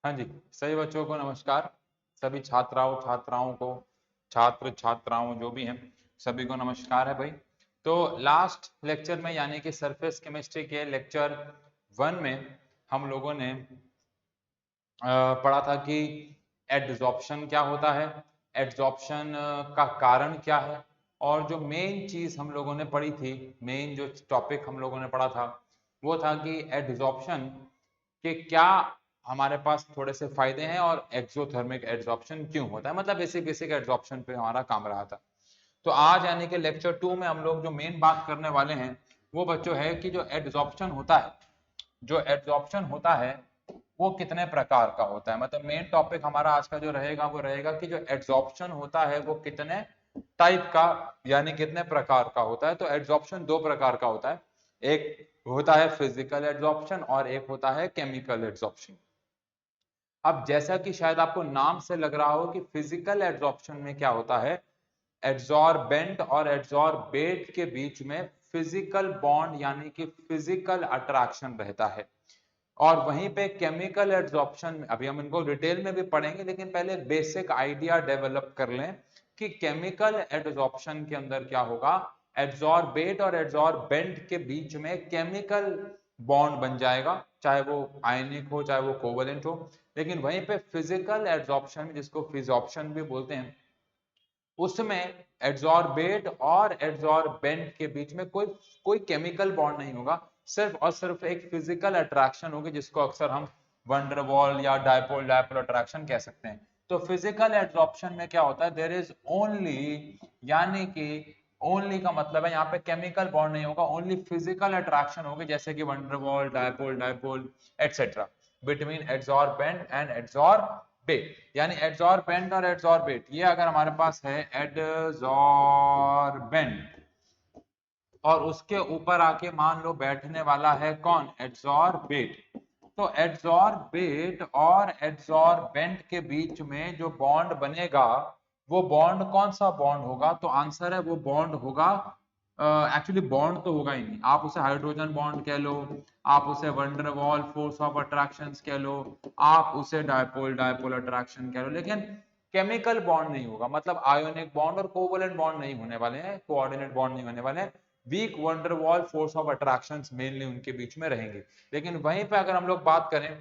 हाँ जी, सभी बच्चों को नमस्कार। सभी छात्राओं को, छात्र छात्राओं जो भी हैं, सभी को नमस्कार है भाई। तो लास्ट लेक्चर में यानी कि सरफेस केमिस्ट्री के लेक्चर 1 में हम लोगों ने पढ़ा था कि एडजॉर्प्शन क्या होता है, एडजॉर्प्शन का कारण क्या है, और जो मेन चीज हम लोगों ने पढ़ी थी, मेन जो टॉपिक हम लोगों ने पढ़ा था वो था कि एडजॉर्प्शन के क्या हमारे पास थोड़े से फायदे हैं और एक्सोथर्मिक एडजॉर्प्शन क्यों होता है, मतलब बेसिक बेसिक एडजॉर्प्शन पे हमारा काम रहा था। तो आज यानी कि लेक्चर 2 में हम लोग जो मेन बात करने वाले हैं वो बच्चों है कि जो एडजॉर्प्शन होता है, जो एडजॉर्प्शन होता है वो कितने प्रकार का होता है। मतलब मेन टॉपिक हमारा आज का जो रहेगा वो रहेगा कि जो एडजॉर्प्शन होता है वो कितने टाइप का यानी कितने प्रकार का होता है। तो एडजॉर्प्शन दो प्रकार का होता है, एक होता है फिजिकल एडजॉर्प्शन और एक होता है केमिकल एडजॉर्प्शन। अब जैसा कि शायद आपको नाम से लग रहा हो कि फिजिकल एडजॉर्प्शन में क्या होता है, एड्सॉर्बेंट और एड्सॉर्बेट के बीच में फिजिकल बॉन्ड यानी कि फिजिकल अट्रैक्शन रहता है। और वहीं पे केमिकल एड्सॉर्प्शन में अभी हम इनको डिटेल में भी पढ़ेंगे, लेकिन पहले बेसिक आइडिया डेवलप कर लें कि केमिकल एड्सॉर्प्शन के अंदर क्या होगा। एड्सॉर्बेट और एड्सॉर्बेंट के बीच में केमिकल बॉन्ड बन जाएगा, चाहे वो आयनिक हो चाहे वो कोवलेंट हो। लेकिन वहीं पे फिजिकल एड्सॉर्प्शन जिसको फिजॉर्प्शन भी बोलते हैं, उसमें एड्सॉर्बेट और एड्सॉर्बेंट के बीच में कोई कोई केमिकल बॉन्ड नहीं होगा, सिर्फ और सिर्फ एक फिजिकल अट्रैक्शन होगी जिसको अक्सर हम वंडरवॉल या डायपोल डायपोल अट्रैक्शन कह सकते हैं। तो फिजिकल एड्सॉर्प्शन में क्या होता है, देयर इज ओनली, यानी कि ओनली का मतलब है यहाँ पे केमिकल बॉन्ड नहीं होगा, ओनली फिजिकल अट्रैक्शन होगी, जैसे कि van der Waals dipole dipole etcetera, between adsorbent and adsorbate. यानी एड्सॉर्बेंट और एड्सॉर्बेट, ये अगर हमारे पास है एड्सॉर्बेंट और उसके ऊपर आके मान लो बैठने वाला है कौन, एड्सॉर्बेट। तो एड्सॉर्बेट और एड्सॉर्बेंट के बीच में जो बॉन्ड बनेगा वो बॉन्ड कौन सा बॉन्ड होगा, तो आंसर है वो बॉन्ड होगा, एक्चुअली बॉन्ड तो होगा ही नहीं, आप उसे हाइड्रोजन बॉन्ड कह लो, आप उसे वंडरवॉल फोर्स ऑफ अट्रैक्शन कह लो, आप उसे डायपोल डायपोल अट्रैक्शन कह लो, लेकिन केमिकल बॉन्ड नहीं होगा। मतलब आयोनिक बॉन्ड और कोवलेंट बॉन्ड नहीं होने वाले हैं, कोऑर्डिनेट बॉन्ड नहीं होने वाले हैं, weak van der Waal force of attraction mainly उनके बीच में रहेंगे। लेकिन वहीं पे अगर हम लोग बात करें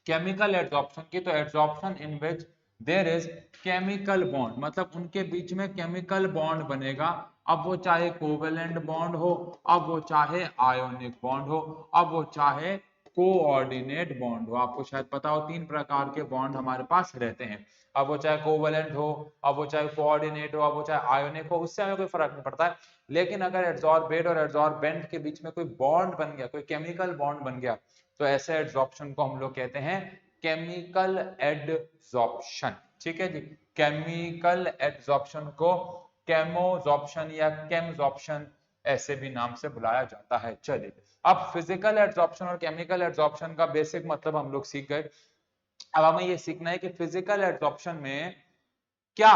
केमिकल एड्सॉर्प्शन की, तो adsorption in which there is chemical bond, मतलब उनके बीच में केमिकल बॉन्ड बनेगा। अब वो चाहे कोवेलेंट बॉन्ड हो, अब वो चाहे आयोनिक बॉन्ड हो, अब वो चाहे कोऑर्डिनेट बॉन्ड हो। आपको शायद पता हो तीन प्रकार के बॉन्ड हमारे पास रहते हैं, अब वो चाहे कोवेलेंट हो, अब वो चाहे कोऑर्डिनेट हो, अब वो चाहे आयोनिक हो, उससे हमें कोई फर्क नहीं पड़ता है। लेकिन अगर एड्सॉर्बेट और एड्सॉर्बेंट के बीच में कोई बॉन्ड बन गया, कोई केमिकल बॉन्ड बन गया, तो ऐसे एड्सॉर्प्शन को हम लोग कहते हैं केमिकल एड्सॉर्प्शन। ठीक है जी, केमिकल एड्सॉर्प्शन को केमोजॉर्प्शन या केमजॉर्प्शन ऐसे भी नाम से बुलाया जाता है। चलिए, अब फिजिकल एड्सॉर्प्शन और केमिकल एड्सॉर्प्शन का बेसिक मतलब हम लोग सीख गए। अब हमें ये सीखना है कि फिजिकल एड्सॉर्प्शन में क्या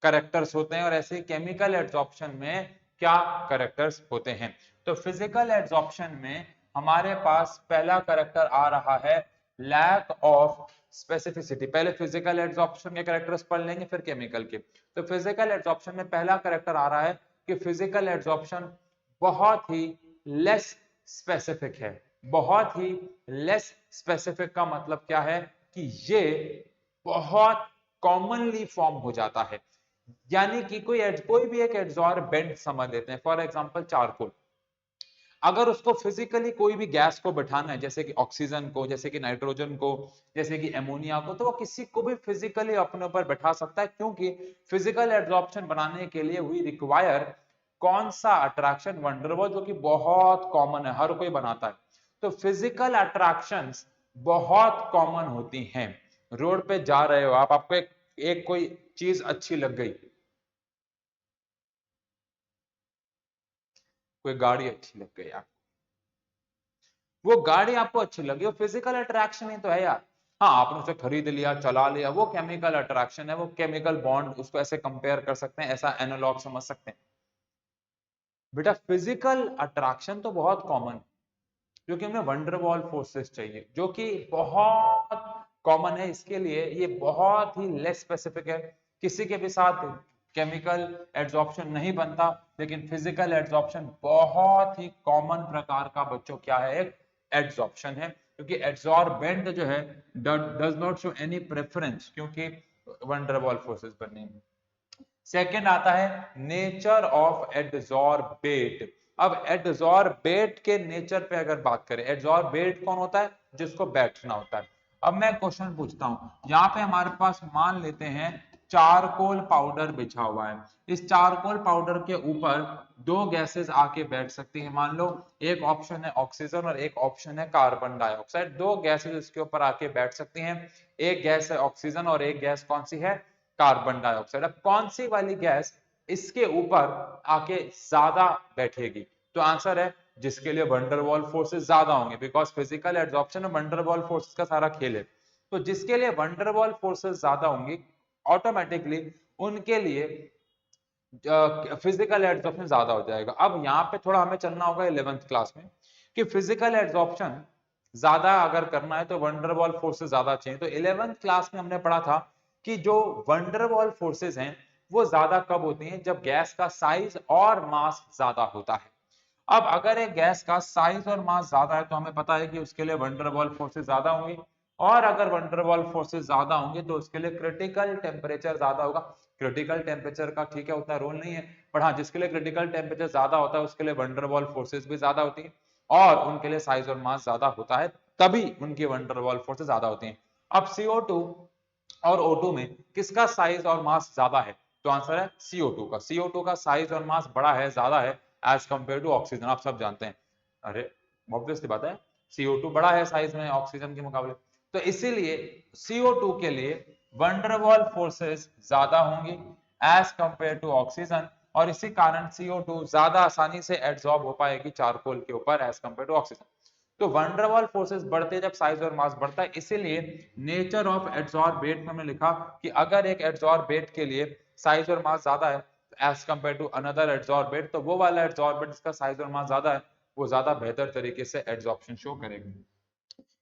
करेक्टर्स होते हैं और ऐसे केमिकल एड्सॉर्प्शन में क्या करेक्टर्स होते हैं। तो फिजिकल एड्सॉर्प्शन में हमारे पास पहला करेक्टर आ रहा है लैक ऑफ स्पेसिफिसिटी। पहले फिजिकल एड्सॉर्प्शन के करेक्टर्स पढ़ लेंगे फिर केमिकल के। तो फिजिकल एड्सॉर्प्शन में पहला करेक्टर आ रहा है कि फिजिकल एड्सॉर्प्शन बहुत ही लेस स्पेसिफिक है। बहुत ही लेस स्पेसिफिक का मतलब क्या है कि ये बहुत कॉमनली फॉर्म हो जाता है। यानी कि कोई भी एक एड्सॉर्बेंट समझ लेते हैं, फॉर एग्जांपल चारकोल। अगर उसको फिजिकली कोई भी गैस को बैठाना है, जैसे कि ऑक्सीजन को, जैसे कि नाइट्रोजन को, जैसे कि एमोनिया को, तो वो किसी को भी फिजिकली अपने ऊपर बैठा सकता है, क्योंकि फिजिकल एड्सॉर्प्शन बनाने के लिए वी रिक्वायर कौन सा अट्रैक्शन, वंडरवॉल, जो कि बहुत कॉमन है, हर कोई बनाता है। तो फिजिकल अट्रैक्शंस बहुत कॉमन होती हैं। रोड पे जा रहे हो आप, आपको एक कोई चीज अच्छी लग गई, कोई गाड़ी अच्छी लग गई आपको, वो गाड़ी आपको अच्छी लगी, वो फिजिकल अट्रैक्शन ही तो है यार। हाँ, आपने उसे खरीद लिया, चला लिया, वो केमिकल अट्रैक्शन है, वो केमिकल बॉन्ड, उसको ऐसे कंपेयर कर सकते हैं, ऐसा एनालॉग समझ सकते हैं। बेटा फिजिकल अट्रैक्शन तो बहुत कॉमन, क्योंकि हमें वंडरवॉल फोर्सेस चाहिए जो कि बहुत कॉमन है, इसके लिए ये बहुत ही लेस स्पेसिफिक है, किसी के भी साथ केमिकल एड्सॉर्प्शन नहीं बनता, लेकिन फिजिकल एड्सॉर्प्शन बहुत ही कॉमन प्रकार का बच्चों क्या है, एक एड्सॉर्प्शन है, क्योंकि एड्सॉर्बेंट जो है does not show any preference क्योंकि वंडरवॉल फोर्सेस बनने में। सेकंड आता है नेचर ऑफ एडजॉर्बेट। अब एडजॉर्बेट के नेचर पे अगर बात करें, एडजॉर्बेट कौन होता है, जिसको बैठना होता है। अब मैं क्वेश्चन पूछता हूं, यहाँ पे हमारे पास मान लेते हैं चारकोल पाउडर बिछा हुआ है, इस चारकोल पाउडर के ऊपर दो गैसेस आके बैठ सकती हैं। मान लो एक ऑप्शन है ऑक्सीजन और एक ऑप्शन है कार्बन डाइऑक्साइड, दो गैसेस इसके ऊपर आके बैठ सकती हैं, एक गैस है ऑक्सीजन और एक गैस कौन सी है, कार्बन डाइऑक्साइड। अब कौन सी वाली गैस इसके ऊपर आके ज्यादा बैठेगी, तो आंसर है जिसके लिए वंडरवॉल फोर्सेस ज्यादा होंगे, बिकॉज फिजिकल एड्सॉर्प्शन में वंडरवॉल फोर्सेस का सारा खेल है। तो जिसके लिए वंडरवॉल फोर्सेस ज्यादा होंगी ऑटोमेटिकली उनके लिए फिजिकल एड्सॉर्प्शन ज्यादा हो जाएगा। अब यहाँ पे थोड़ा हमें चलना होगा 11th क्लास में कि फिजिकल एड्सॉर्प्शन ज्यादा अगर करना है तो वंडरवॉल फोर्सेस ज्यादा चाहिए। तो 11th क्लास में हमने पढ़ा था कि जो वंडरवॉल फोर्सेस हैं वो ज्यादा कब होती हैं, जब गैस का साइज और मास ज्यादा होता है। अब अगर एक गैस का साइज और मास ज्यादा है तो हमें पता है कि उसके लिए वंडरवॉल फोर्सेस ज्यादा होंगी, और अगर वंडरवॉल फोर्सेस ज्यादा होंगे तो उसके लिए क्रिटिकल टेम्परेचर ज्यादा होगा। क्रिटिकल टेम्परेचर का ठीक है उतना रोल नहीं है, पर हाँ जिसके लिए क्रिटिकल टेम्परेचर ज्यादा होता है उसके लिए वंडरवॉल फोर्सेस भी ज्यादा होती है, और उनके लिए साइज और मास ज्यादा होता है तभी उनकी वंडरवॉल फोर्सेस ज्यादा होती हैं। अब CO2 और O2 में किसका साइज और मास ज्यादा है, तो आंसर है CO2 का। CO2 का साइज और मास बड़ा है, ज्यादा है एज कंपेयर टू ऑक्सीजन, आप सब जानते हैं। अरे ऑब्वियसली बात है, CO2 बड़ा है साइज में ऑक्सीजन के मुकाबले, तो इसीलिए CO2 के लिए वंडरवॉल फोर्सेस ज्यादा होंगी एज कंपेयर टू ऑक्सीजन, और इसी कारण CO2 ज्यादा आसानी से एड्सॉर्ब हो पाएगी चारकोल के ऊपर एज कंपेयर टू ऑक्सीजन। तो वंडरवॉल फोर्सेस बढ़ते जब साइज और मास बढ़ता है, इसीलिए नेचर ऑफ एड्सॉर्बेट में हमने लिखा कि अगर एक एड्सॉर्बेट के लिए साइज और मास ज्यादा है as compared to another adsorbate, तो वो वाला एड्सॉर्बेट जिसका साइज और मास ज्यादा है वो ज्यादा बेहतर तरीके से एड्सॉर्प्शन शो करेगा।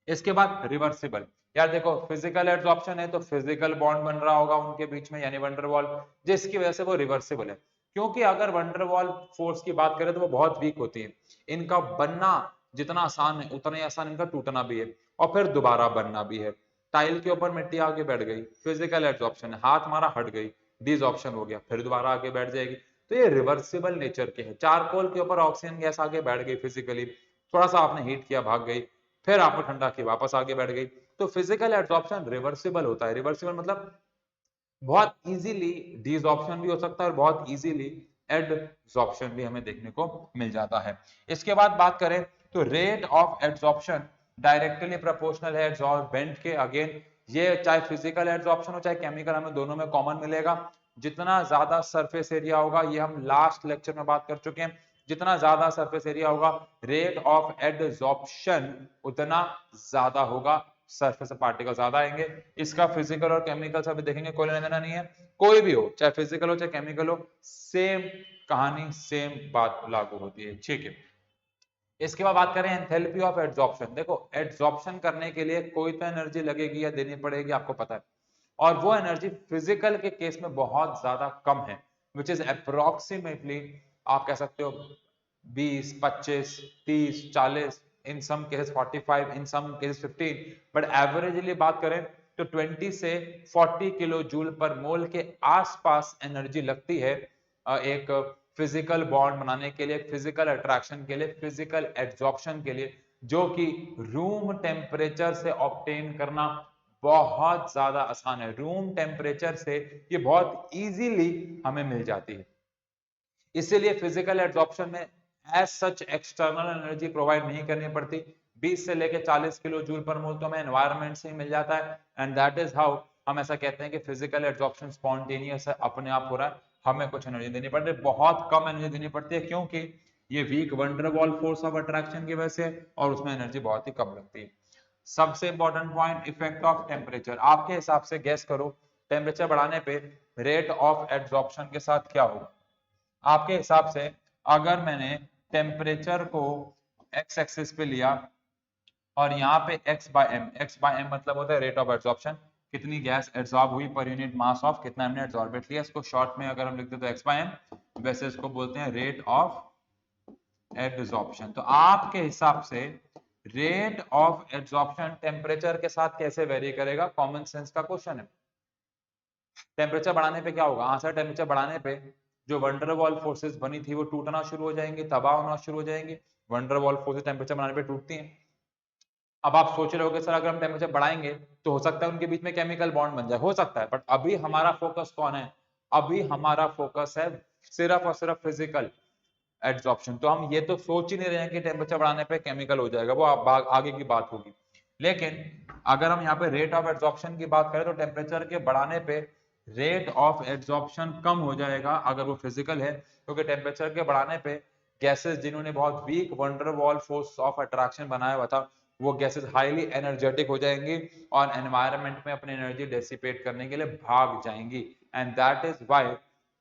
इसके बाद रिवर्सिबल, यार देखो फिजिकल एड्सॉर्प्शन है तो फिजिकल बॉन्ड बन रहा होगा उनके बीच में यानी वंडरवॉल, जिसकी वजह से वो रिवर्सिबल है। क्योंकि अगर वंडरवॉल फोर्स की बात करें तो वो बहुत वीक होती है, इनका बनना जितना आसान है उतना ही आसान इनका टूटना भी है और फिर दोबारा बनना भी है। टाइल के ऊपर मिट्टी आके बैठ गई, फिजिकल एड्सॉर्प्शन है, हाथ मारा हट गई, डिसऑर्प्शन हो गया, फिर दोबारा आके बैठ जाएगी, तो ये रिवर्सिबल नेचर के है। चारकोल के ऊपर ऑक्सीजन गैस आके बैठ गई फिजिकली, थोड़ा सा आपने हीट किया भाग गई, फिर आपने ठंडा किया वापस आगे बैठ गई, तो फिजिकल एड्सॉर्प्शन रिवर्सिबल होता है। रिवर्सिबल मतलब बहुत इजीली डिसऑर्प्शन भी हो सकता है और बहुत इजीली एडसॉर्प्शन भी हमें देखने को मिल जाता है। इसके बाद बात करें तो rate of adsorption directly proportional है एडसॉर्बेंट के। अगेन ये चाहे फिजिकल एडसॉर्प्शन हो चाहे केमिकल, हमें दोनों में कॉमन मिलेगा। जितना ज्यादा सरफेस एरिया होगा, ये हम लास्ट लेक्चर में बात कर चुके हैं, जितना ज्यादा सरफेस एरिया होगा रेट ऑफ एडसॉर्प्शन उतना ज्यादा होगा, सरफेस पार्टिकल ज्यादा आएंगे। इसका फिजिकल और केमिकल से अभी देखेंगे, कोई लेना देना नहीं है, कोई भी हो चाहे फिजिकल हो चाहे केमिकल हो, सेम कहानी सेम बात लागू होती है, ठीक है। इसके बाद बात करें एंथैल्पी ऑफ एड्सॉर्प्शन। देखो एड्सॉर्प्शन करने के लिए कोई तो एनर्जी लगेगी या देनी पड़ेगी, आपको पता है, और वो एनर्जी फिजिकल के केस में बहुत ज्यादा कम है, विच इज अप्रोक्सीमेटली आप कह सकते हो 20, 25, 30, 40, in some cases 45, in some cases 15, but averagely बात करें तो 20 से 40 किलो जूल पर मोल के आसपास एनर्जी लगती है एक फिजिकल बॉन्ड बनाने के लिए, फिजिकल अट्रैक्शन के लिए, फिजिकल एड्सॉर्प्शन के लिए, जो कि रूम टेम्परेचर से ऑब्टेन करना बहुत ज्यादा आसान है। रूम टेम्परेचर से ये बहुत इजीली हमें मिल जाती है, इसीलिए फिजिकल एड्सॉर्प्शन में as such external energy provide नहीं करनी पड़ती। 20 से लेकर 40 किलो जूल पर मोल तो हमें एनवायरनमेंट से ही मिल जाता है, एंड दैट इज हाउ हम ऐसा कहते हैं कि फिजिकल एड्सॉर्प्शन स्पॉन्टेनियस है, अपने आप हो रहा है, हमें कुछ एनर्जी देनी पड़ती है, बहुत कम एनर्जी देनी पड़ती है, क्योंकि ये weak van der Waal force of attraction की वजह से, और उसमें एनर्जी बहुत ही कम लगती है। सबसे important point effect of temperature, आपके हिसाब से गेस करो टेम्परेचर बढ़ाने पे रेट ऑफ एड्सॉर्प्शन के साथ क्या होगा आपके हिसाब से। अगर मैंने टेम्परेचर को एक्स एक्सिस पे लिया और यहाँ पे x बाय m मतलब होता है रेट ऑफ एब्जॉर्प्शन, कितनी गैस एब्जॉर्ब हुई पर यूनिट मास ऑफ कितना हमने एब्जॉर्बेट लिया। इसको शॉर्ट में अगर हम लिखते तो x बाय m, वैसे इसको बोलते हैं रेट ऑफ एब्जॉर्प्शन। तो आपके हिसाब से रेट ऑफ एब्जॉर्प्शन टेम्परेचर के साथ कैसे वेरी करेगा, कॉमन सेंस का क्वेश्चन है। टेम्परेचर बढ़ाने पे क्या होगा, आंसर टेम्परेचर बढ़ाने पे जो वंडरवॉल फोर्सेस बनी थी वो टूटना शुरू हो जाएंगी, तबाह होना शुरू हो जाएंगी। वंडरवॉल फोर्सेस टेम्परेचर बढ़ाने पे टूटती हैं। अब आप सोच रहे हो कि सर अगर हम टेम्परेचर बढ़ाएंगे तो हो सकता है उनके बीच में केमिकल बॉन्ड बन जाए, हो सकता है, बट अभी हमारा फोकस कौन है, अभी हमारा फोकस है सिर्फ और सिर्फ फिजिकल एड्सॉर्प्शन। तो हम ये तो सोच ही नहीं रहे हैं कि टेम्परेचर बढ़ाने पे केमिकल हो जाएगा, वो आगे की बात होगी। लेकिन अगर हम यहाँ पे रेट ऑफ एड्सॉर्प्शन की बात करें तो टेम्परेचर के बढ़ाने पे रेट ऑफ एड्सॉर्प्शन कम हो जाएगा अगर वो फिजिकल है, क्योंकि टेम्परेचर के बढ़ाने पे गैसेस जिन्होंने बहुत weak van der Waal force of attraction बनाया हुआ था वो गैसेस हाईली एनर्जेटिक हो जाएंगी और एनवायरनमेंट में अपनी एनर्जी डेसिपेट करने के लिए भाग जाएंगी। And that is why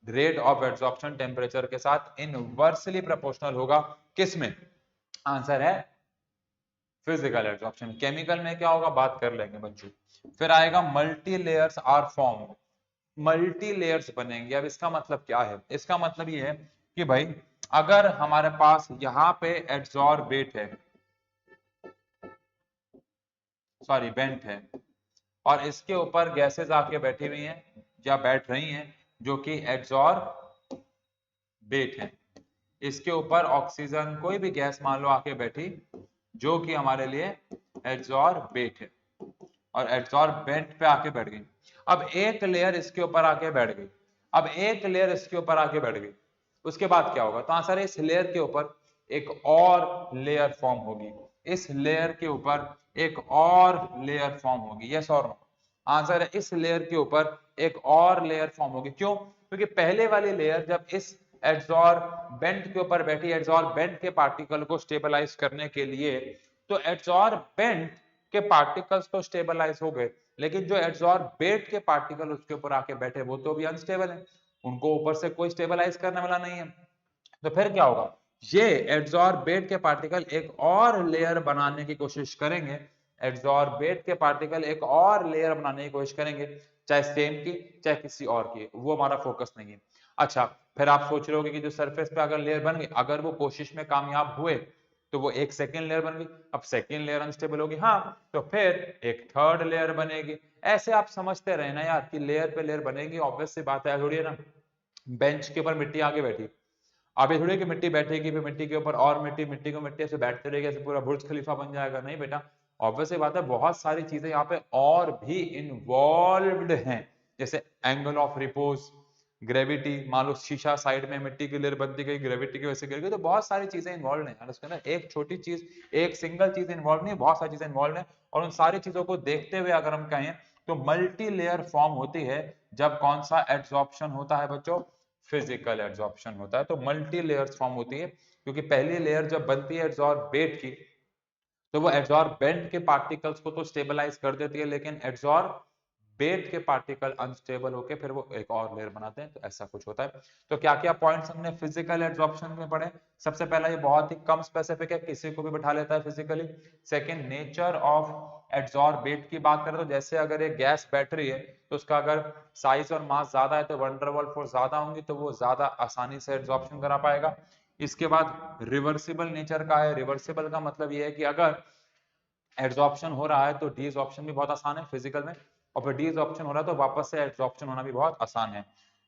rate of absorption temperature के साथ इनवर्सली प्रोपोर्शनल होगा। किस में, आंसर है फिजिकल एब्जॉर्प्शन। केमिकल में क्या होगा बात कर लेंगे बच्चों। फिर आएगा multi layers are form, multi layers बनेंगे। अब इसका मतलब क्या है, इसका मतलब ये है कि भाई अगर हमारे पास यहाँ पे एड्सॉर्बेट है, सॉरी वेंट है, और इसके ऊपर गैसेस आके बैठी हुई हैं या बैठ रही हैं जो कि एड्सॉर्बेट है, इसके ऊपर ऑक्सीजन कोई भी गैस मान लो आके बैठी जो कि हमारे लिए एड्सॉर्बेट है और एड्सॉर्बेंट पे आके बैठ गई। अब एक लेयर इसके ऊपर आके बैठ गई, अब एक लेयर इसके ऊपर आके बैठ गई, उसके बाद क्या होगा, तो आंसर है इस लेयर के ऊपर एक और लेयर फॉर्म होगी, इस लेयर के ऊपर एक और लेयर फॉर्म होगी। यस और नो, आंसर है इस लेयर के ऊपर एक और लेयर फॉर्म होगी। क्यों, क्योंकि पहले वाली लेयर जब इस एड्सॉर्बेंट के ऊपर बैठी, एड्सॉर्बेंट के पार्टिकल को स्टेबलाइज करने के लिए, तो एड्सॉर्बेंट के पार्टिकल्स तो स्टेबलाइज हो गए, लेकिन जो एड्सॉर्बेट के पार्टिकल उसके ऊपर आके बैठे वो तो भी अनस्टेबल है, उनको ऊपर से कोई स्टेबलाइज करने वाला नहीं है। तो फिर क्या होगा, ये एड्सॉर्बेट के पार्टिकल एक और लेयर बनाने की कोशिश करेंगे, एड्सॉर्बेट के पार्टिकल एक और लेयर बनाने की कोशिश करेंगे, चाहे सेम की चाहे किसी और की, वो हमारा फोकस नहीं है। अच्छा, फिर आप सोच रहे होगे कि जो सरफेस पे अगर लेयर बन गई, अगर वो कोशिश में कामयाब हुए तो वो एक सेकेंड लेयर बन गई, अब सेकेंड लेयर अनस्टेबल होगी, हाँ तो फिर एक थर्ड लेयर बनेगी। ऐसे आप समझते रहे ना यार कि लेयर पे लेयर बनेगी, ऑब्वियस सी बात है, थोड़ी है ना बेंच के ऊपर मिट्टी आगे बैठी, अब ये थोड़ी कि मिट्टी बैठेगी फिर मिट्टी के ऊपर और मिट्टी, मिट्टी को मिट्टी से बैठते रहेगी ऐसे पूरा बुर्ज खलीफा बन जाएगा, नहीं बेटा, ऑब्वियस सी बात है बहुत सारी चीजें यहाँ पे और भी इन्वॉल्व्ड हैं, जैसे एंगल ऑफ रिपोज, ग्रेविटी, मान लो शीशा साइड में मिट्टी की लेयर बनती गई, ग्रेविटी की वजह से गिर गई, तो बहुत सारी चीजें इन्वॉल्व हैं उसके अंदर, एक छोटी चीज एक सिंगल चीज इन्वॉल्व नहीं है, बहुत सारी चीजें इन्वॉल्व है। और उन सारी चीजों को देखते हुए अगर हम कहें तो मल्टी लेयर फॉर्म होती है जब कौन सा एड्सॉर्प्शन होता है बच्चों, फिजिकल एड्सॉर्प्शन होता है। तो मल्टी लेयर्स फॉर्म होती है क्योंकि पहली लेयर जब बनती है एड्सॉर्बेट की तो वो एड्सॉर्बेंट के पार्टिकल्स को तो स्टेबलाइज कर देती है, लेकिन एड्सॉर्बेट के पार्टिकल अनस्टेबल होके फिर वो एक और लेयर बनाते हैं, तो ऐसा कुछ होता है। तो क्या क्या पॉइंट्स हमने फिजिकल एड्सॉर्प्शन में पढ़े, सबसे पहला ये बहुत ही कम स्पेसिफिक है, किसी को भी बैठा लेता है physically. Second, nature of adsorbate की बात करें तो जैसे अगर एक गैस बैठ रही है तो उसका अगर साइज और मास ज्यादा है तो वंडरवॉल फोर्स ज्यादा होंगी तो वो ज्यादा आसानी से एड्सॉर्प्शन करा पाएगा। इसके बाद रिवर्सिबल नेचर का है, रिवर्सिबल का मतलब ये है कि अगर एड्सॉर्प्शन हो रहा है तो डीसॉर्प्शन भी बहुत आसान है फिजिकल में, और फिर डीसॉर्प्शन हो रहा है तो वापस से एड्सॉर्प्शन होना भी बहुत आसान है।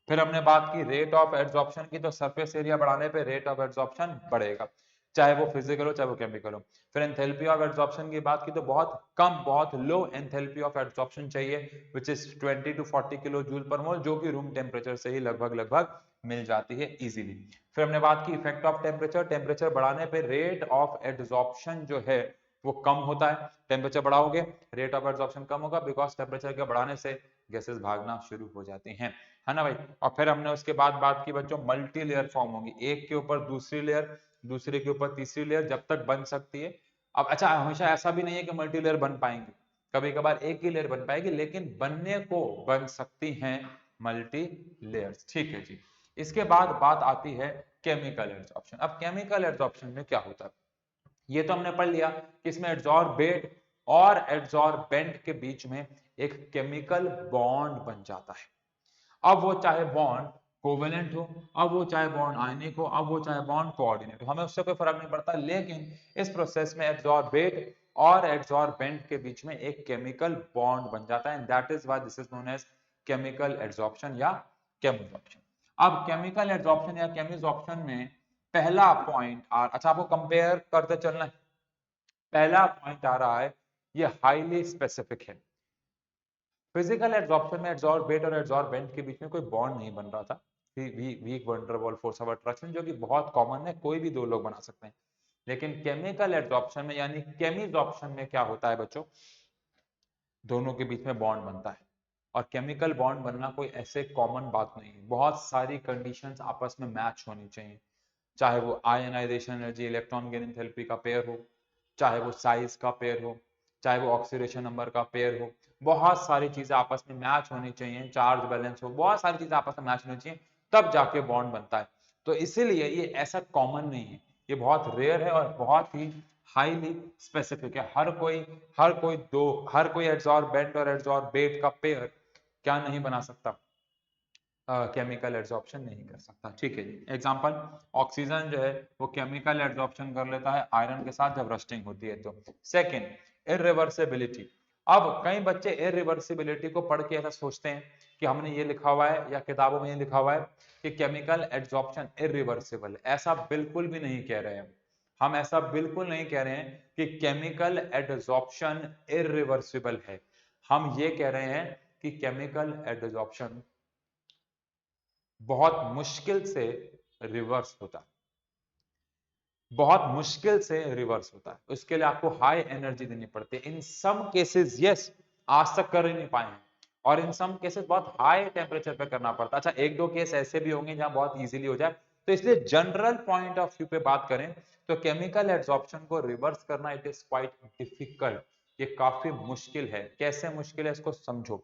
फिर हमने बात की रेट ऑफ एड्सॉर्प्शन की, तो सरफेस एरिया बढ़ाने पे रेट ऑफ एड्सॉर्प्शन बढ़ेगा, चाहे वो फिजिकल हो चाहे वो केमिकल हो। फिर एंथैल्पी ऑफ एड्सॉर्प्शन की बात की तो बहुत कम, बहुत लो एंथैल्पी ऑफ एड्सॉर्प्शन चाहिए, which is 20 to 40 kilo joule per mole, जो कि रूम टेम्परेचर से ही लगभग लगभग मिल जाती है इजीली। फिर हमने बात की इफेक्ट ऑफ टेम्परेचर, टेम्परेचर बढ़ाने पे रेट ऑफ एड्सॉर्प्शन जो है वो कम होता है, टेम्परेचर बढ़ाओगे रेट ऑफ एब्जॉर्प्शन कम होगा, बिकॉज टेम्परेचर के बढ़ाने से गैसेस भागना शुरू हो जाती हैं, है ना भाई। और फिर हमने उसके बाद बात की बच्चों मल्टी लेयर फॉर्म होगी, एक के ऊपर दूसरी लेयर, दूसरे के ऊपर तीसरी लेयर जब तक बन सकती है। अब अच्छा, हमेशा ऐसा भी नहीं है कि मल्टी लेयर बन पाएंगे, कभी कभार एक ही लेयर बन पाएगी, लेकिन बनने को बन सकती हैं मल्टी लेयर्स, ठीक है जी। इसके बाद बात आती है केमिकल एब्जॉर्प्शन। अब केमिकल एब्जॉर्प्शन में क्या होता है, ये तो हमने पढ़ लिया कि इसमें एड्सॉर्बेट और एड्सॉर्बेंट के बीच में एक केमिकल बॉन्ड बन जाता है। अब वो चाहे बॉन्ड कोवेलेंट हो, अब वो चाहे बॉन्ड आयनिक हो, अब वो चाहे बॉन्ड कोऑर्डिनेट हो, हमें उससे कोई फर्क नहीं पड़ता। लेकिन इस प्रोसेस में एड्सॉर्बेट और एड्सॉर्बेंट के बीच में एक केमिकल बॉन्ड बन जाता है, and that is why this is known as chemical adsorption या केमोजॉर्प्शन। अब केमिकल एड्सॉर्प्शन या केमिजॉर्प्शन में पहला पॉइंट अच्छा आपको कंपेयर करते चलना है। पहला पॉइंट आ रहा है, ये हाईली स्पेसिफिक है। फिजिकल एड्सॉर्प्शन में एड्सॉर्बेट और एड्सॉर्बेंट के बीच में कोई बॉन्ड नहीं बन रहा था, weak van der Waal force of attraction, जो कि बहुत कॉमन है, कोई भी दो लोग बना सकते हैं। लेकिन केमिकल एड्सॉर्प्शन में यानी केमिजॉर्प्शन में क्या होता है बच्चों, दोनों के बीच में बॉन्ड बनता है। और केमिकल बॉन्ड बनना कोई ऐसे कॉमन बात नहीं है, बहुत सारी कंडीशंस आपस में मैच होनी चाहिए। चाहे वो ionisation energy electron gain enthalpy का पेयर हो, चाहे वो साइज का पेयर हो, चाहे वो ऑक्सीडेशन नंबर का पेयर हो, बहुत सारी चीजें आपस में मैच होनी चाहिए, चार्ज बैलेंस हो, बहुत सारी चीजें आपस में मैच होनी चाहिए, तब जाके बॉन्ड बनता है। तो इसीलिए ये ऐसा कॉमन नहीं है, ये बहुत रेयर है और बहुत ही हाईली स्पेसिफिक है। हर कोई एड्सॉर्बेंट और एड्सॉर्बेट का पेयर क्या नहीं बना सकता, केमिकल एड्सॉर्प्शन नहीं कर सकता। ठीक है जी, एग्जांपल, ऑक्सीजन जो है वो केमिकल एड्सॉर्प्शन कर लेता है आयरन के साथ जब रस्टिंग होती है तो। Second, irreversibility. अब कई बच्चे इरिवर्सिबिलिटी को पढ़ के ऐसा सोचते हैं कि हमने ये लिखा हुआ है या किताबों में ये लिखा हुआ है कि केमिकल एड्सॉर्प्शन इरिवर्सिबल है। ऐसा बिल्कुल भी नहीं कह रहे हैं हम ऐसा बिल्कुल नहीं कह रहे हैं कि केमिकल एड्सॉर्प्शन इरिवर्सिबल है। हम ये कह रहे हैं कि केमिकल एड्सॉर्प्शन बहुत मुश्किल से रिवर्स होता है, बहुत मुश्किल से रिवर्स होता है। उसके लिए आपको हाई एनर्जी देनी पड़ती है। इन सम केसेस यस, आज तक कर ही नहीं पाए हैं, और इन सम केसेस बहुत हाई टेम्परेचर पे करना पड़ता है। अच्छा, एक दो केस ऐसे भी होंगे जहां बहुत इजीली हो जाए। तो इसलिए जनरल पॉइंट ऑफ व्यू पे बात करें तो केमिकल एड्सॉर्प्शन को रिवर्स करना इट इज क्वाइट डिफिकल्ट, ये काफी मुश्किल है। कैसे मुश्किल है इसको समझो।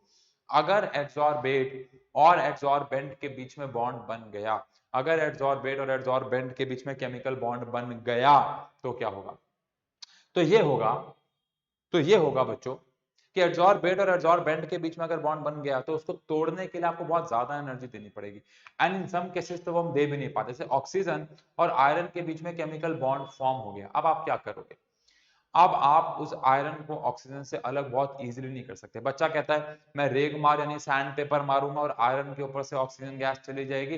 अगर एड्सॉर्बेट और एड्सॉर्बेंट के बीच में बॉन्ड बन गया, अगर एड्सॉर्बेट और एड्सॉर्बेंट के बीच में केमिकल बॉन्ड बन गया तो क्या होगा, तो ये होगा बच्चों कि एड्सॉर्बेट और एड्सॉर्बेंट के बीच में अगर बॉन्ड बन गया तो उसको तोड़ने के लिए आपको बहुत ज्यादा एनर्जी देनी पड़ेगी, एंड इन सम केसेस तो वो हम दे भी नहीं पाते। जैसे ऑक्सीजन और आयरन के बीच में केमिकल बॉन्ड फॉर्म हो गया, अब आप क्या करोगे। अब आप उस आयरन को ऑक्सीजन से अलग बहुत इजीली नहीं कर सकते। बच्चा कहता है मैं रेग मार यानी सैंड पेपर मारूंगा और आयरन के ऊपर से ऑक्सीजन गैस चली जाएगी,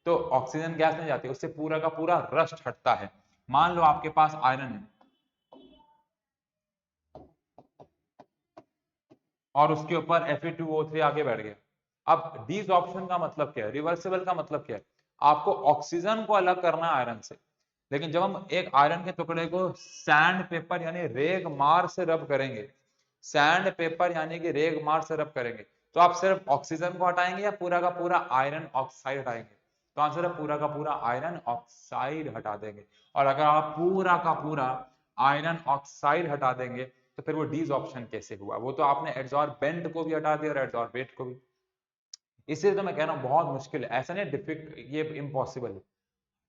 तो ऑक्सीजन गैस नहीं जाती, उससे पूरा का पूरा रस्ट हटता है। मान लो आपके पास आयरन है और उसके ऊपर Fe2O3 आगे बैठ गया। अब डिसऑर्प्शन का मतलब क्या है, रिवर्सिबल का मतलब क्या है, आपको ऑक्सीजन को अलग करना है आयरन से। लेकिन जब हम एक आयरन के टुकड़े को सैंड पेपर यानी रेग मार से रब करेंगे, सैंड पेपर यानी कि रेग मार से रब करेंगे, तो आप सिर्फ ऑक्सीजन को हटाएंगे या पूरा का पूरा आयरन ऑक्साइड हटाएंगे, तो आंसर है पूरा का पूरा आयरन ऑक्साइड हटा देंगे। और अगर आप पूरा का पूरा आयरन ऑक्साइड हटा देंगे तो फिर वो डिसऑर्प्शन कैसे हुआ, वो तो आपने एड्सॉर्बेंट को भी हटा दिया और एड्सॉर्बेट को भी। इसलिए तो मैं कह रहा हूँ बहुत मुश्किल है, ऐसा नहीं डिफिकल्ट, ये इम्पॉसिबल है,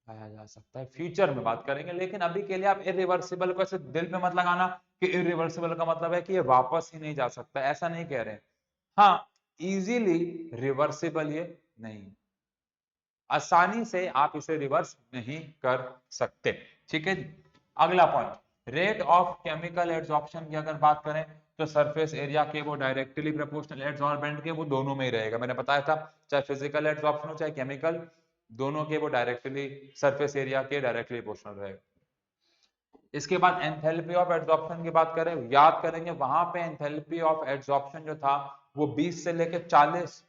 पाया जा सकता है, फ्यूचर में बात करेंगे। लेकिन अभी के लिए आप इरिवर्सिबल को ऐसे दिल पे मत लगाना कि इरिवर्सिबल का मतलब है कि ये वापस ही नहीं जा सकता, ऐसा नहीं कह रहे हैं। हाँ, इजीली रिवर्सिबल ये नहीं, आसानी से आप इसे रिवर्स नहीं कर सकते। ठीक है जी, अगला point, rate of chemical adsorption की अगर बात करें तो सरफेस एरिया के वो डायरेक्टली प्रोपोर्शनल एड्सॉर्बेंट के वो दोनों में ही रहेगा। मैंने बताया था चाहे फिजिकल एड्सॉर्प्शन हो चाहे केमिकल, दोनों के वो डायरेक्टली सरफेस एरिया के डायरेक्टली प्रोपोर्शनल रहेगा। इसके बाद एंथैल्पी ऑफ एड्सॉर्प्शन की बात करें, याद करेंगे वहां पे एंथैल्पी ऑफ एड्सॉर्प्शन जो था वो 20 से लेकर 40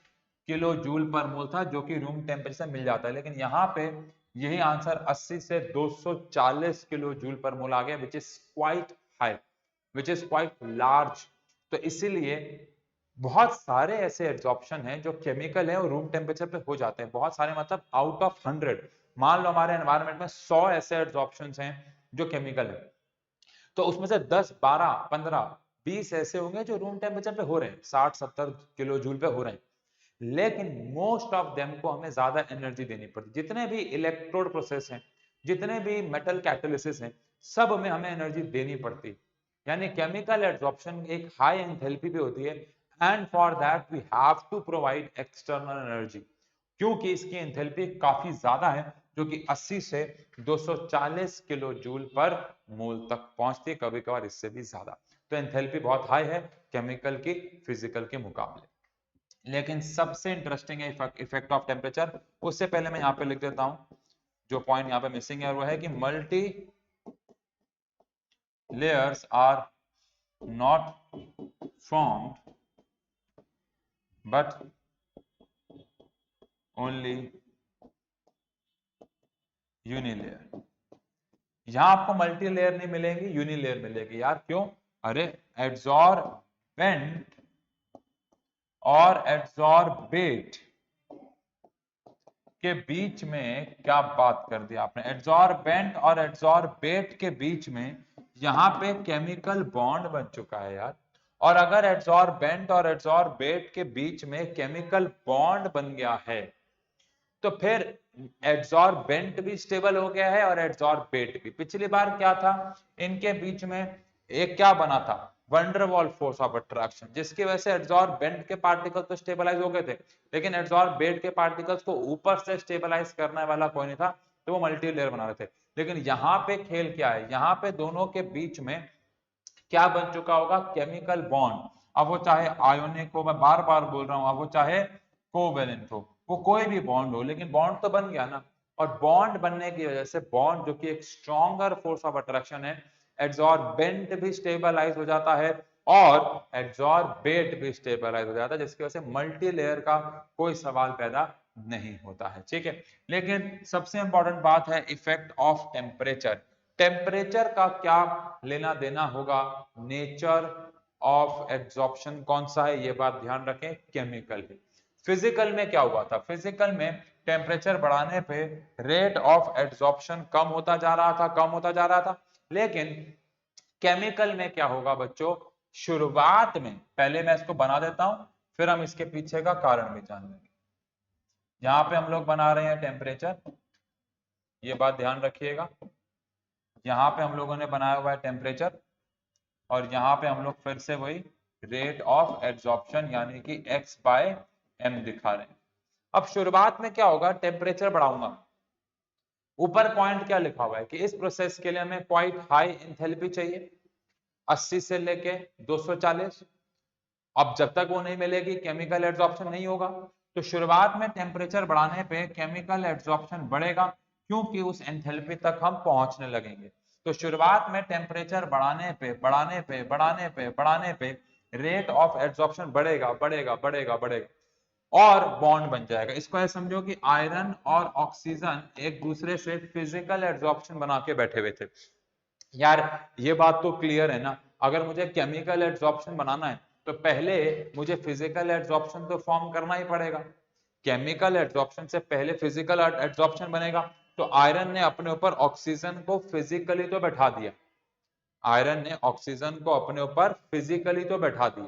किलो जूल पर मोल था, जो कि रूम टेम्परेचर मिल जाता है। लेकिन यहाँ पे यही आंसर 80 से 240 किलो जूल पर मोल आ गया, which is quite high, which is quite large. तो इसीलिए बहुत सारे ऐसे एड्सॉर्प्शन हैं जो केमिकल है और रूम टेम्परेचर पे हो जाते हैं, बहुत सारे मतलब आउट ऑफ 100। मान लो हमारे एनवायरनमेंट में 100 ऐसे एड्सॉर्प्शन हैं जो केमिकल है, तो उसमें से 10 12 15 20 ऐसे होंगे जो रूम टेम्परेचर पे हो रहे हैं, 60 70 किलो जूल पे हो रहे हैं। लेकिन मोस्ट ऑफ देम को हमें ज्यादा एनर्जी देनी पड़ती। जितने भी इलेक्ट्रोड प्रोसेस हैं, जितने भी मेटल कैटालिसिस हैं, सब में हमें एनर्जी देनी पड़ती है। यानी केमिकल एब्जॉर्प्शन एक हाई एंथैल्पी पे होती है, and for that we have to provide external energy, क्योंकि इसकी एंथैल्पी काफी ज्यादा है, जो कि 80 से 240 किलो जूल पर मोल तक पहुंचती है, कभी कभार इससे भी ज्यादा। तो एंथैल्पी बहुत हाई है केमिकल की फिजिकल के मुकाबले। लेकिन सबसे इंटरेस्टिंग है इफेक्ट ऑफ टेम्परेचर। उससे पहले मैं यहाँ पे लिख देता हूं जो पॉइंट यहाँ पे मिसिंग है, वो है कि multi layers are not formed but only unilayer. यहां आपको मल्टी लेयर नहीं मिलेगी, यूनिलेयर मिलेगी। यार क्यों? अरे एड्सॉर्बेंट और एड्सॉर्बेट के बीच में क्या बात कर दी आपने? एड्सॉर्बेंट और एड्सॉर्बेट के बीच में यहां पे केमिकल बॉन्ड बन चुका है यार। और अगर एड्सॉर्बेंट और एड्सॉर्बेट के बीच में केमिकल बॉन्ड बन गया है, तो फिर एड्सॉर्बेंट भी स्टेबल हो गया है और एड्सॉर्बेट भी। पिछली बार क्या था, इनके बीच में एक क्या बना था, वंडरवॉल फोर्स ऑफ अट्रैक्शन, जिसकी वजह से एड्सॉर्बेंट के पार्टिकल तो स्टेबलाइज हो गए थे, लेकिन एड्सॉर्बेट के पार्टिकल्स को ऊपर से स्टेबलाइज करने वाला कोई नहीं था, तो वो मल्टी लेयर बना रहे थे। लेकिन यहाँ पे खेल क्या है, यहाँ पे दोनों के बीच में क्या बन चुका होगा, केमिकल बॉन्ड। अब वो चाहे आयोनिक हो, मैं बार बार बोल रहा हूं, अब वो चाहे कोवेलेंट हो, वो कोई भी बॉन्ड हो, लेकिन बॉन्ड तो बन गया ना। और बॉन्ड बनने की वजह से, बॉन्ड जो कि एक स्ट्रॉन्गर फोर्स ऑफ अट्रैक्शन है, एड्सॉर्बेंट भी स्टेबलाइज हो जाता है और एड्सॉर्बेट भी स्टेबलाइज हो जाता है, जिसकी वजह से मल्टी लेयर का कोई सवाल पैदा नहीं होता है। ठीक है, लेकिन सबसे इंपॉर्टेंट बात है इफेक्ट ऑफ टेम्परेचर। टेम्परेचर का क्या लेना देना होगा नेचर ऑफ एब्जॉर्प्शन कौन सा है, ये बात ध्यान रखें, केमिकल है। फिजिकल में क्या हुआ था, फिजिकल में टेम्परेचर बढ़ाने पे रेट ऑफ एब्जॉर्प्शन कम होता जा रहा था, कम होता जा रहा था। लेकिन केमिकल में क्या होगा बच्चों, शुरुआत में, पहले मैं इसको बना देता हूं, फिर हम इसके पीछे का कारण भी जान लेंगे। यहां पे हम लोग बना रहे हैं टेम्परेचर, ये बात ध्यान रखिएगा। यहाँ पे हम लोगों ने बनाया हुआ है टेम्परेचर, और यहाँ पे हम लोग फिर से वही रेट ऑफ एब्जॉर्प्शन यानी कि x बाय m दिखा रहे हैं। अब शुरुआत में क्या होगा, टेम्परेचर बढ़ाऊंगा, ऊपर पॉइंट क्या लिखा हुआ है कि इस प्रोसेस के लिए हमें क्वाइट हाई एंथैल्पी चाहिए, 80 से लेके 240। अब जब तक वो नहीं मिलेगी केमिकल एब्जॉर्प्शन नहीं होगा। तो शुरुआत में टेम्परेचर बढ़ाने पे केमिकल एब्जॉर्प्शन बढ़ेगा, क्योंकि उस एंथैल्पी तक हम पहुंचने लगेंगे। तो शुरुआत में टेम्परेचर बढ़ाने पे रेट ऑफ एब्जॉर्प्शन बढ़ेगा बढ़ेगा बढ़ेगा बढ़ेगा और बॉन्ड बन जाएगा। इसको ऐसे समझो कि आयरन और ऑक्सीजन एक दूसरे से फिजिकल एब्जॉर्प्शन बना के बैठे हुए थे। यार ये बात तो क्लियर है ना, अगर मुझे केमिकल एब्जॉर्प्शन बनाना है तो पहले मुझे फिजिकल एब्जॉर्प्शन तो फॉर्म करना ही पड़ेगा। केमिकल एब्जॉर्प्शन से पहले फिजिकल एब्जॉर्प्शन बनेगा। तो आयरन ने अपने ऊपर ऑक्सीजन को फिजिकली तो बैठा दिया, आयरन ने ऑक्सीजन को अपने ऊपर फिजिकली तो बैठा दिया।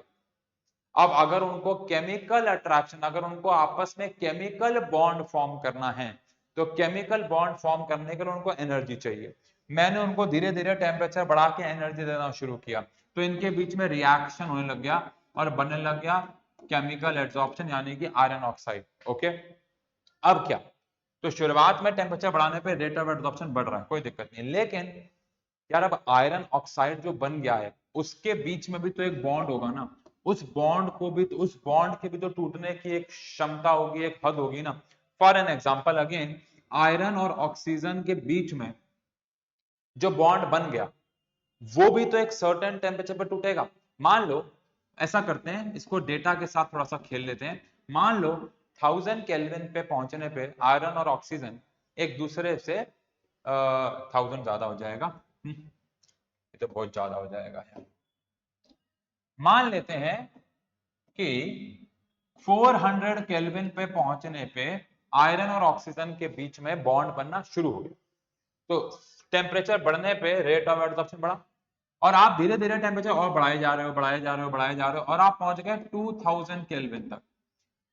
अब अगर उनको केमिकल अट्रैक्शन, अगर उनको आपस में केमिकल बॉन्ड फॉर्म करना है, तो केमिकल बॉन्ड फॉर्म करने के लिए उनको एनर्जी चाहिए। मैंने उनको धीरे धीरे टेम्परेचर बढ़ा के एनर्जी देना शुरू किया, तो इनके बीच में रिएक्शन होने लग गया और बनने लग गया केमिकल एब्जॉर्प्शन यानी कि आयरन ऑक्साइड। ओके, अब क्या, तो शुरुआत में टेम्परेचर बढ़ाने पे रेट ऑफ एब्जॉर्प्शन बढ़ रहा है, कोई दिक्कत नहीं। लेकिन यार अब आयरन ऑक्साइड जो बन गया है, उसके बीच में भी तो एक बॉन्ड होगा ना, उस बॉन्ड को भी तो, उस बॉन्ड के भी तो टूटने की एक क्षमता होगी, एक हद होगी ना। For an example again, iron और ऑक्सीजन के बीच में जो बॉन्ड बन गया, वो भी तो एक सर्टेन टेम्परेचर पर टूटेगा। मान लो, ऐसा करते हैं, इसको डेटा के साथ थोड़ा सा खेल लेते हैं। मान लो 1000 केल्विन पे पहुंचने पे आयरन और ऑक्सीजन एक दूसरे से 1000 ज्यादा हो जाएगा, ये तो बहुत ज्यादा हो जाएगा यार। मान लेते हैं कि 400 केल्विन पे पहुंचने पे आयरन और ऑक्सीजन के बीच में बॉन्ड बनना शुरू हो गया। तो टेम्परेचर बढ़ने पे रेट ऑफ एब्जॉर्प्शन बढ़ा, और आप धीरे धीरे टेम्परेचर और बढ़ाए जा रहे हो, बढ़ाए जा रहे हो, बढ़ाए जा रहे हो, और आप पहुंच गए 2000 केल्विन तक।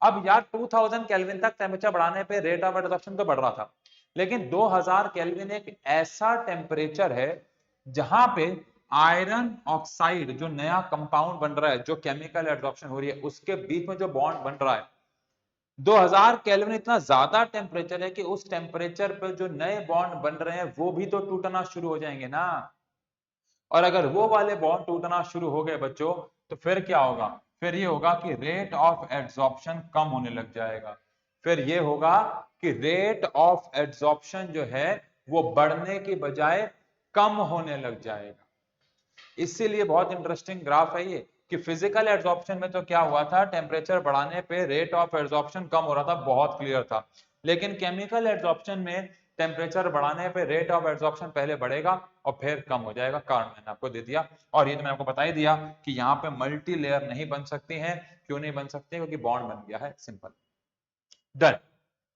अब यार 2000 केल्विन तक टेम्परेचर बढ़ाने पे रेट ऑफ एब्जॉर्प्शन तो बढ़ रहा था, लेकिन 2000 केल्विन एक ऐसा टेम्परेचर है जहां पे आयरन ऑक्साइड जो नया कंपाउंड बन रहा है, जो केमिकल एब्जॉर्प्शन हो रही है, उसके बीच में जो बॉन्ड बन रहा है, 2000 केल्विन इतना ज्यादा टेम्परेचर है कि उस टेम्परेचर पर जो नए बॉन्ड बन रहे हैं वो भी तो टूटना शुरू हो जाएंगे ना। और अगर वो वाले बॉन्ड टूटना शुरू हो गए बच्चों, तो फिर क्या होगा? फिर ये होगा कि रेट ऑफ एड्सॉर्प्शन कम होने लग जाएगा। फिर ये होगा कि रेट ऑफ एड्सॉर्प्शन जो है वो बढ़ने की बजाय कम होने लग जाएगा। इसीलिए बहुत इंटरेस्टिंग ग्राफ है ये कि फिजिकल एड्सॉर्प्शन में तो क्या हुआ था, टेम्परेचर बढ़ाने पे रेट ऑफ एड्सॉर्प्शन कम हो रहा था, बहुत क्लियर था। लेकिन केमिकल एड्सॉर्प्शन में टेम्परेचर बढ़ाने पे रेट ऑफ एड्सॉर्प्शन पहले बढ़ेगा और फिर कम हो जाएगा। कारण मैंने आपको दे दिया, और ये तो मैंने आपको बता ही दिया कि यहाँ पे मल्टी लेयर नहीं बन सकती है। क्यों नहीं बन सकती? क्योंकि बॉन्ड बन गया है, सिंपल। डन,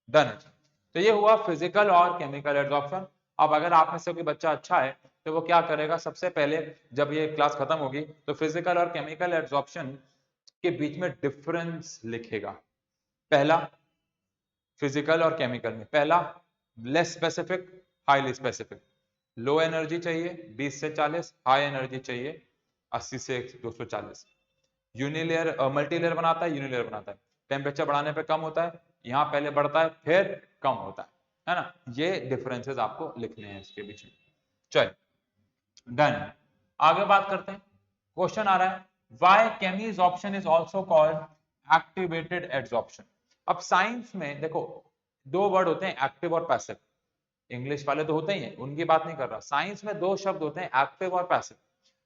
डन है। तो ये हुआ फिजिकल और केमिकल एड्सॉर्प्शन। अब अगर आप में से कोई बच्चा अच्छा है तो वो क्या करेगा, सबसे पहले जब ये क्लास खत्म होगी तो फिजिकल और केमिकल एड्सॉर्प्शन के बीच में डिफरेंस लिखेगा। पहला, फिजिकल और केमिकल में पहला, less specific, highly specific. Low energy चाहिए 20 से 40, हाई एनर्जी चाहिए 80 से 240। यूनिलेयर मल्टीलेयर बनाता है, यूनिलेयर बनाता है। टेम्परेचर बढ़ाने पे कम होता है, यहाँ पहले बढ़ता है फिर कम होता है ना। ये डिफरेंसेस आपको लिखने हैं इसके बीच में। चल, डन। आगे बात करते हैं। क्वेश्चन आ रहा है, why chemisorption is also called activated adsorption. अब साइंस में देखो, दो वर्ड होते हैं, एक्टिव और पैसिव। इंग्लिश वाले तो होते ही हैं, उनकी बात नहीं कर रहा। साइंस में दो शब्द होते हैं, एक्टिव और पैसिव।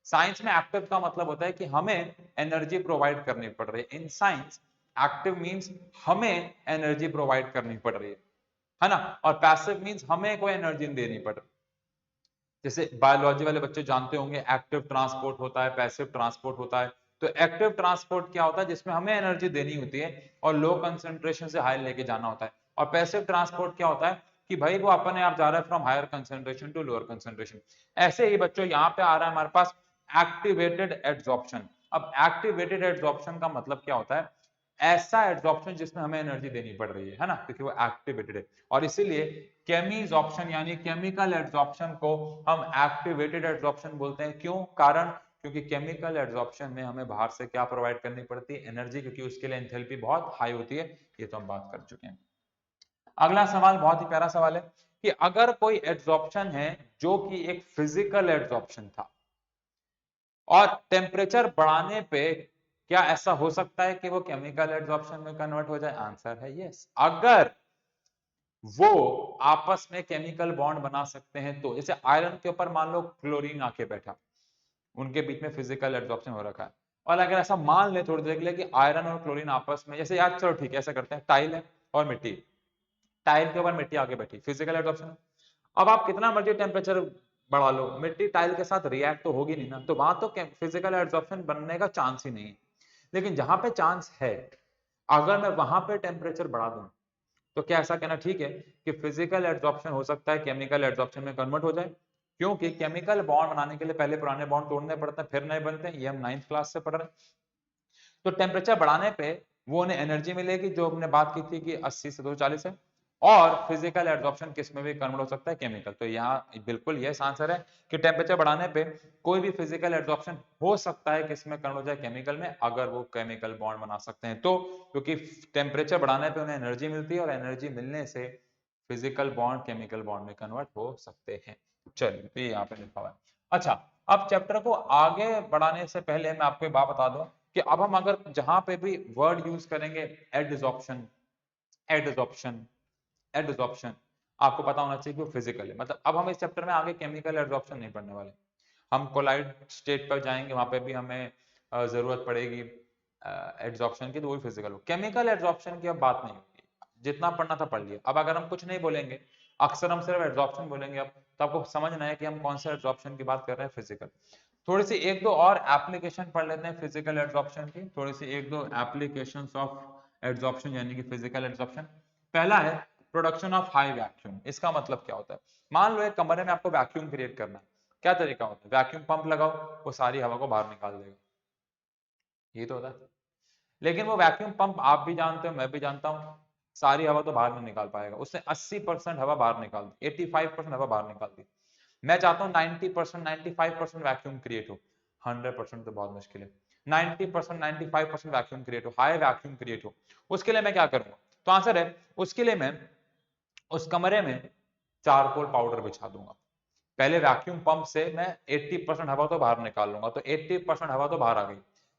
साइंस में एक्टिव का मतलब होता है कि हमें एनर्जी प्रोवाइड करनी पड़ रही है। इन साइंस एक्टिव मींस हमें एनर्जी प्रोवाइड करनी पड़ रही है ना। और पैसिव मींस हमें कोई एनर्जी नहीं देनी पड़ रही। जैसे बायोलॉजी वाले बच्चे जानते होंगे, एक्टिव ट्रांसपोर्ट होता है, पैसिव ट्रांसपोर्ट होता है। तो एक्टिव ट्रांसपोर्ट क्या होता है? जिसमें हमें एनर्जी देनी होती है और लो कंसेंट्रेशन से हाई लेके जाना होता है। और पैसिव ट्रांसपोर्ट क्या होता है कि भाई वो अपने आप जा रहा है from higher concentration to lower concentration. ऐसे ही बच्चों यहाँ पे आ रहा है हमारे पास एक्टिवेटेड एड्सॉर्प्शन। अब एक्टिवेटेड एड्सॉर्प्शन का मतलब क्या होता है? ऐसा एड्सॉर्प्शन जिसमें हमें एनर्जी देनी पड़ रही है ना, क्योंकि वो एक्टिवेटेड है। और इसीलिए केमीज ऑप्शन यानी केमिकल एड्सॉर्प्शन को हम एक्टिवेटेड एड्सॉर्प्शन बोलते हैं। क्यों? कारण क्योंकि केमिकल एड्सॉर्प्शन में हमें बाहर से क्या प्रोवाइड करनी पड़ती है? एनर्जी, क्योंकि उसके लिए एंथैल्पी बहुत हाई होती है। ये तो हम बात कर चुके हैं। अगला सवाल बहुत ही प्यारा सवाल है कि अगर कोई एड्सॉर्प्शन है जो कि एक फिजिकल एड्सॉर्प्शन था और टेम्परेचर बढ़ाने पे क्या ऐसा हो सकता है कि वो केमिकल एड्सॉर्प्शन में कन्वर्ट हो जाए? आंसर है यस। अगर वो आपस में केमिकल बॉन्ड बना सकते हैं तो। जैसे आयरन के ऊपर मान लो क्लोरीन आके बैठा, उनके बीच में फिजिकल एड्सॉर्प्शन हो रखा है। और अगर ऐसा मान ले थोड़ी देर के लिए कि आयरन और क्लोरीन आपस में, जैसे याद, चलो ठीक है ऐसा करते हैं, टाइल है और मिट्टी, टाइल के ऊपर मिट्टी आके बैठी, फिजिकल एड्सॉर्प्शन। अब आप कितना मर्जी टेम्परेचर बढ़ा लो, मिट्टी टाइल के साथ रिएक्ट तो होगी नहीं ना, तो वहां तो फिजिकल एड्सॉर्प्शन बनने का चांस ही नहीं है। लेकिन जहां पे चांस है, अगर मैं वहां पे टेम्परेचर बढ़ा दूं, तो क्या ऐसा कहना ठीक है कि फिजिकल एड्सॉर्प्शन हो सकता है केमिकल एड्सॉर्प्शन में कन्वर्ट हो जाए? क्योंकि केमिकल बॉन्ड बनाने के लिए पहले पुराने बॉन्ड तोड़ने पड़ते हैं, फिर नए बनते हैं। ये हम 9th क्लास से पढ़ रहे हैं। तो टेम्परेचर बढ़ाने पे वो उन्हें एनर्जी मिलेगी जो हमने बात की थी कि 80 से 240 है। और फिजिकल एड्सॉर्प्शन किस में भी कन्वर्ट हो सकता है? केमिकल। तो यहाँ बिल्कुल यस आंसर है कि टेम्परेचर बढ़ाने पे कोई भी फिजिकल एड्सॉर्प्शन हो सकता है किस में कन्वर्ट हो जाए? केमिकल में, अगर वो केमिकल बॉन्ड बना सकते हैं तो। क्योंकि टेम्परेचर बढ़ाने पे उन्हें एनर्जी मिलती है और एनर्जी मिलने से फिजिकल बॉन्ड केमिकल बॉन्ड में कन्वर्ट हो सकते हैं। चलिए, तो ये यहाँ पे लिखा हुआ है। अच्छा, अब चैप्टर को आगे बढ़ाने से पहले मैं आपको एक बात बता दूं कि अब हम अगर जहां पे भी वर्ड यूज करेंगे, एडसॉर्प्शन, एडसॉर्प्शन, एडसॉर्प्शन, आपको पता होना चाहिए कि वो फिजिकल है। मतलब अब हम इस चैप्टर में आगे केमिकल एडसॉर्प्शन नहीं पढ़ने वाले। हम कोलाइड स्टेट पर जाएंगे, वहां पे भी हमें जरूरत पड़ेगी एडसॉर्प्शन की, तो वही फिजिकल हो। केमिकल एडसॉर्प्शन की अब बात नहीं होगी, जितना पढ़ना था पढ़ लिया। अब अगर हम कुछ नहीं बोलेंगे, अक्सर हम सिर्फ एडसॉर्प्शन बोलेंगे, अब तो आपको समझना है कि हम कौन से एडसॉर्प्शन की बात कर रहे हैं, फिजिकल। थोड़ी सी एक दो और एप्लीकेशन पढ़ लेते हैं फिजिकल एडसॉर्प्शन की, थोड़ी सी एक दो एप्लीकेशंस ऑफ एडसॉर्प्शन यानी कि फिजिकल एडसॉर्प्शन। पहला है प्रोडक्शन ऑफ हाई वैक्यूम। इसका मतलब क्या होता है? मान लो एक कमरे में आपको वैक्यूम क्रिएट करना है, क्या तरीका होता है? वैक्यूम पंप लगाओ, वो सारी हवा को बाहर निकाल देगा, ये तो होता है। लेकिन वो वैक्यूम पंप आप भी जानते हो, मैं भी जानता हूँ, सारी हवा तो बाहर नहीं निकाल पाएगा। उसने 80% हवा बाहर निकाल दी, 85% हवा बाहर निकाल दी। मैं चाहता हूँ 90% 95% वैक्यूम क्रिएट हो, 100% तो बहुत मुश्किल है, 90% 95% वैक्यूम क्रिएट हो, हाई वैक्यूम क्रिएट हो, उसके लिए मैं क्या करूंगा? तो आंसर है उसके लिए मैं उस कमरे में चारकोल पाउडर बिछा दूंगा। पहले वैक्यूम पंप से मैं 80% हवा तो बाहर निकाल लूंगा, तो 80% हवा तो बाहर आ गई।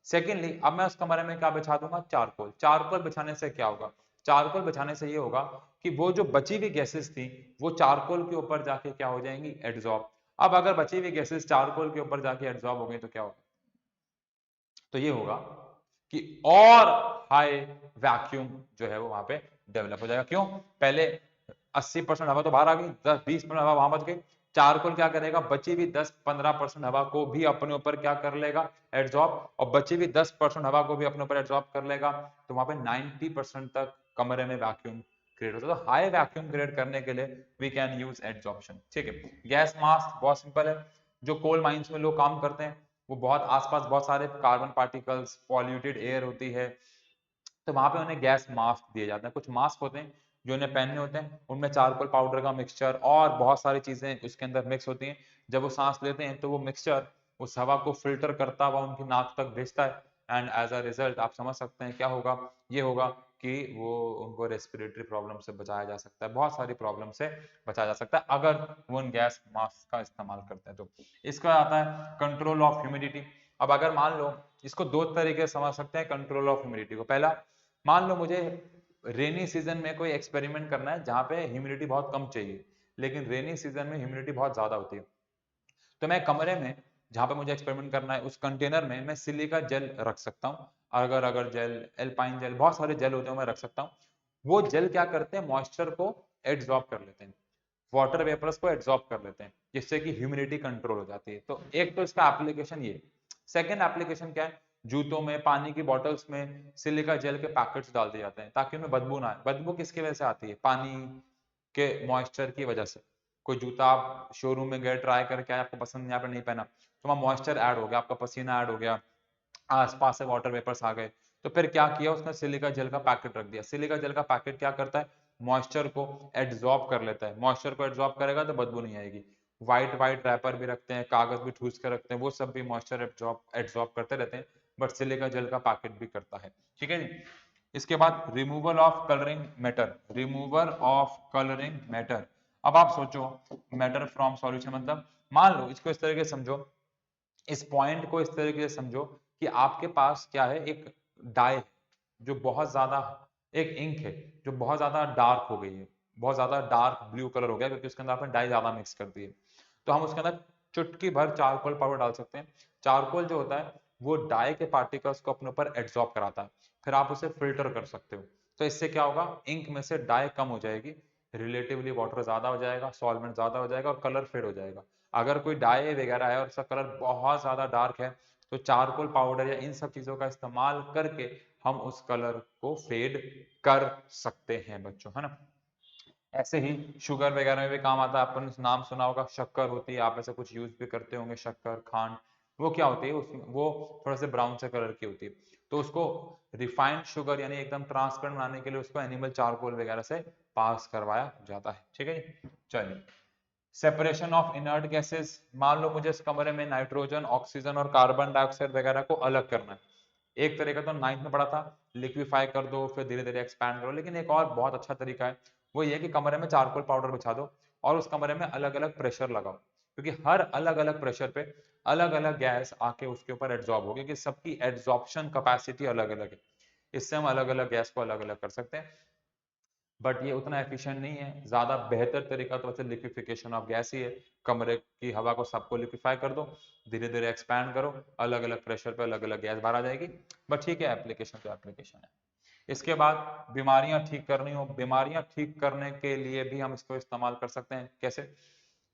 सेकेंडली अब मैं उस कमरे में क्या बिछा दूंगा? चारकोल। चारकोल बिछाने से क्या होगा? चारकोल बिछाने से ये होगा कि वो जो बची हुई गैसेस थी वो चारकोल के ऊपर जाके क्या हो जाएंगी? एड्सॉर्ब। अब अगर बची हुई गैसेस चारकोल के ऊपर जाके एड्सॉर्ब हो गई तो क्या होगा? तो ये होगा कि और हाई वैक्यूम जो है वो वहां पे डेवलप हो जाएगा। क्यों? पहले 80% हवा तो बाहर आ गई, 10-20% हवा वहां बच गई। चारकोल क्या करेगा? बची हुई 10-15% हवा को भी अपने ऊपर क्या कर लेगा? एड्सॉर्ब। और बची हुई 10% हवा को भी अपने ऊपर एड्सॉर्ब कर लेगा, तो वहां पे 90% तक कमरे में वैक्यूम क्रिएट होता है। तो हाई वैक्यूम क्रिएट करने के लिए वी कैन यूज एड्सॉर्प्शन। ठीक है, गैस मास्क बहुत सिंपल है। जो कोल माइंस में लोग काम करते हैं वो बहुत आसपास बहुत सारे कार्बन पार्टिकल्स, पॉल्यूटेड एयर होती है, तो वहां पे उन्हें गैस मास्क दिए जाते हैं। कुछ मास्क होते हैं जो उन्हें पहनने होते हैं, उनमें चारकोल पाउडर का मिक्सचर और बहुत सारी चीजें उसके अंदर मिक्स होती हैं। जब वो सांस लेते हैं तो वो मिक्सचर उस हवा को फिल्टर करता हुआ उनकी नाक तक भेजता है, एंड एज अ रिजल्ट आप समझ सकते हैं क्या होगा? ये होगा कि वो उनको रेस्पिरेटरी प्रॉब्लम से बचाया जा सकता है, बहुत सारी प्रॉब्लम से बचाया जा सकता है अगर वो उन गैस मास्क का इस्तेमाल करते हैं। तो इसका आता है कंट्रोल ऑफ ह्यूमिडिटी। अब अगर मान लो, इसको दो तरीके से समझ सकते हैं कंट्रोल ऑफ ह्यूमिडिटी को। पहला, मान लो मुझे रेनी सीजन में कोई एक्सपेरिमेंट करना है जहां पे ह्यूमिडिटी बहुत कम चाहिए, लेकिन रेनी सीजन में ह्यूमिडिटी बहुत ज्यादा होती है, तो मैं कमरे में जहां पे मुझे एक्सपेरिमेंट करना है उस कंटेनर में मैं सिलिका जेल रख सकता हूँ। अगर अगर जेल, एल्पाइन जेल, बहुत सारे जेल होते हैं मैं रख सकता हूँ। वो जेल क्या करते हैं? मॉइस्चर को एब्जॉर्ब कर लेते हैं, वाटर वेपर्स को एब्जॉर्ब कर लेते हैं, जिससे कि ह्यूमिडिटी कंट्रोल हो जाती है। तो एक तो इसका एप्लीकेशन ये। सेकेंड एप्लीकेशन क्या है? जूतों में, पानी की बॉटल्स में सिलिका जेल के पैकेट्स डाल दिए जाते हैं ताकि उनमें बदबू ना आए। बदबू किसकी वजह से आती है? पानी के मॉइस्चर की वजह से। कोई जूता आप शोरूम में गए, ट्राई करके आए, आपको पसंद नहीं, आपने नहीं पहना, तो वहां मॉइस्चर ऐड हो गया, आपका पसीना ऐड हो गया, आसपास से वाटर वेपर्स आ गए, तो फिर क्या किया उसने? सिलिका जेल का पैकेट रख दिया। सिलिका जेल का पैकेट क्या करता है? मॉइस्चर को एब्जॉर्ब कर लेता है। मॉइस्चर को एब्जॉर्ब करेगा तो बदबू नहीं आएगी। व्हाइट व्हाइट रैपर भी रखते हैं, कागज भी ठूस कर रखते हैं, वो सब भी मॉइस्चर एब्जॉर्ब करते रहते हैं, बट सिलिका जेल का पैकेट भी करता है। ठीक है जी। इसके बाद removal of colouring matter. Removal of colouring matter. अब आप सोचो, मैटर फ्रॉम सॉल्यूशन मतलब, मान लो इसको इस तरीके से समझो, इस पॉइंट को इस तरीके से समझो कि आपके पास क्या है? एक डाई है जो बहुत ज्यादा, एक इंक है जो बहुत ज्यादा डार्क हो गई है, बहुत ज्यादा डार्क ब्लू कलर हो गया क्योंकि उसके अंदर आपने डाई ज्यादा मिक्स कर दी है। तो हम उसके अंदर चुटकी भर चारकोल पाउडर डाल सकते हैं। चारकोल जो होता है वो डाई के पार्टिकल्स को अपने ऊपर एब्जॉर्ब कराता है, फिर आप उसे फिल्टर कर सकते हो। तो इससे क्या होगा? इंक में से डाई कम हो जाएगी, रिलेटिवली वाटर ज्यादा हो जाएगा, सॉल्वेंट ज्यादा हो जाएगा और कलर फेड हो जाएगा। अगर कोई डाई वगैरह है और उसका कलर बहुत ज्यादा डार्क है, तो चारकोल पाउडर या इन सब चीजों का इस्तेमाल करके हम उस कलर को फेड कर सकते हैं बच्चों, है ना। ऐसे ही शुगर वगैरह में भी काम आता है। अपन नाम सुना होगा, शक्कर होती है, आप ऐसे कुछ यूज भी करते होंगे, शक्कर, खांड। वो क्या होती है? उसमें वो थोड़ा से ब्राउन से कलर की होती है, तो उसको रिफाइंड शुगर यानी एकदम ट्रांसपेरेंट बनाने के लिए उसको एनिमल चारकोल वगैरह से पास करवाया जाता है। ठीक है जी। चलिए, सेपरेशन ऑफ इनर्ट गैसेस। मान लो मुझे इस कमरे में नाइट्रोजन, ऑक्सीजन और कार्बन डाइऑक्साइड वगैरह को अलग करना है। एक तरीका तो नाइन्थ में पढ़ा था, लिक्विफाई कर दो फिर धीरे धीरे एक्सपैंड करो, लेकिन एक और बहुत अच्छा तरीका है, वो ये कि कमरे में चारकोल पाउडर बिछा दो और उस कमरे में अलग अलग प्रेशर लगाओ, क्योंकि हर अलग अलग प्रेशर पे अलग अलग गैस आके उसके ऊपर एड्सॉर्ब होगी, क्योंकि सबकी एड्सॉर्प्शन कैपेसिटी अलग अलग है। इससे हम अलग अलग गैस को अलग अलग कर सकते हैं, बट ये उतना एफिशिएंट नहीं है। ज्यादा बेहतर तरीका तो वैसे लिक्विफिकेशन ऑफ गैस ही है। कमरे की हवा को सबको लिक्विफाई कर दो, धीरे धीरे एक्सपैंड करो, अलग अलग प्रेशर पे अलग अलग गैस बाहर आ जाएगी। बट ठीक है, एप्लीकेशन तो एप्लीकेशन है। इसके बाद बीमारियां ठीक करनी हो, बीमारियां ठीक करने के लिए भी हम इसको इस्तेमाल कर सकते हैं। कैसे?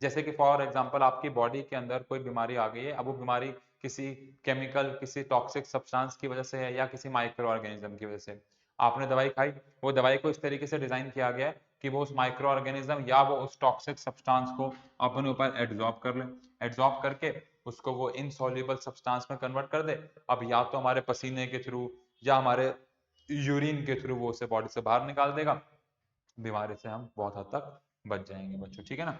जैसे कि फॉर एग्जांपल आपकी बॉडी के अंदर कोई बीमारी आ गई है, अब वो बीमारी किसी केमिकल, किसी टॉक्सिक सब्सटेंस की वजह से है या किसी माइक्रो ऑर्गेनिज्म की वजह से। आपने दवाई खाई, वो दवाई को इस तरीके से डिजाइन किया गया है कि वो उस माइक्रो ऑर्गेनिज्म या वो उस टॉक्सिक सब्सटेंस को अपने ऊपर एब्जॉर्ब कर ले, एब्जॉर्ब करके उसको वो इनसॉल्युबल सब्सटेंस में कन्वर्ट कर दे। अब या तो हमारे पसीने के थ्रू या हमारे यूरिन के थ्रू वो उसे बॉडी से बाहर निकाल देगा, बीमारी से हम बहुत हद तक बच जाएंगे बच्चों। ठीक है ना।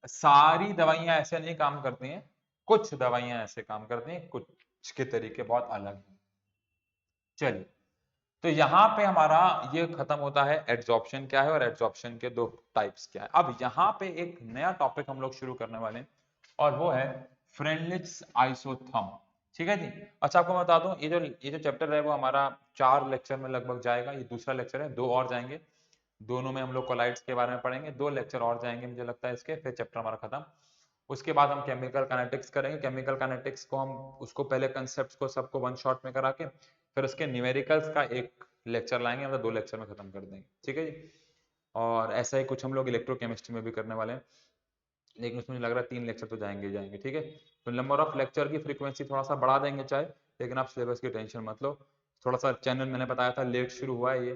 सारी दवाइयां ऐसे नहीं काम करती हैं, कुछ दवाइयां ऐसे काम करती हैं, कुछ के तरीके बहुत अलग हैं। चलिए, तो यहाँ पे हमारा ये खत्म होता है एड्सॉर्प्शन क्या है और एड्सॉर्प्शन के दो टाइप्स क्या है। अब यहाँ पे एक नया टॉपिक हम लोग शुरू करने वाले हैं और वो है फ्रेंडलिच आइसोथर्म। ठीक है जी। अच्छा, आपको मैं बता दूं, ये जो चैप्टर है वो हमारा 4 लेक्चर में लगभग जाएगा। ये दूसरा लेक्चर है, 2 और जाएंगे, दोनों में हम लोग कोलाइड्स के बारे में पढ़ेंगे। 2 लेक्चर और जाएंगे मुझे लगता है इसके, फिर चैप्टर हमारा खत्म। उसके बाद हम केमिकल काइनेटिक्स करेंगे। केमिकल काइनेटिक्स को हम उसको पहले कंसेप्ट को सबको वन शॉट में करा के फिर उसके न्यूमेरिकल्स का एक लेक्चर लाएंगे, मतलब 2 लेक्चर में खत्म कर देंगे। ठीक है जी। और ऐसा ही कुछ हम लोग इलेक्ट्रोकेमिस्ट्री में भी करने वाले हैं, लेकिन उसमें लग रहा है 3 लेक्चर तो जाएंगे ही जाएंगे। ठीक है, तो नंबर ऑफ लेक्चर की फ्रीक्वेंसी थोड़ा सा बढ़ा देंगे चाहे, लेकिन आप सिलेबस की टेंशन मत लो। थोड़ा सा चैनल मैंने बताया था लेट शुरू हुआ है, ये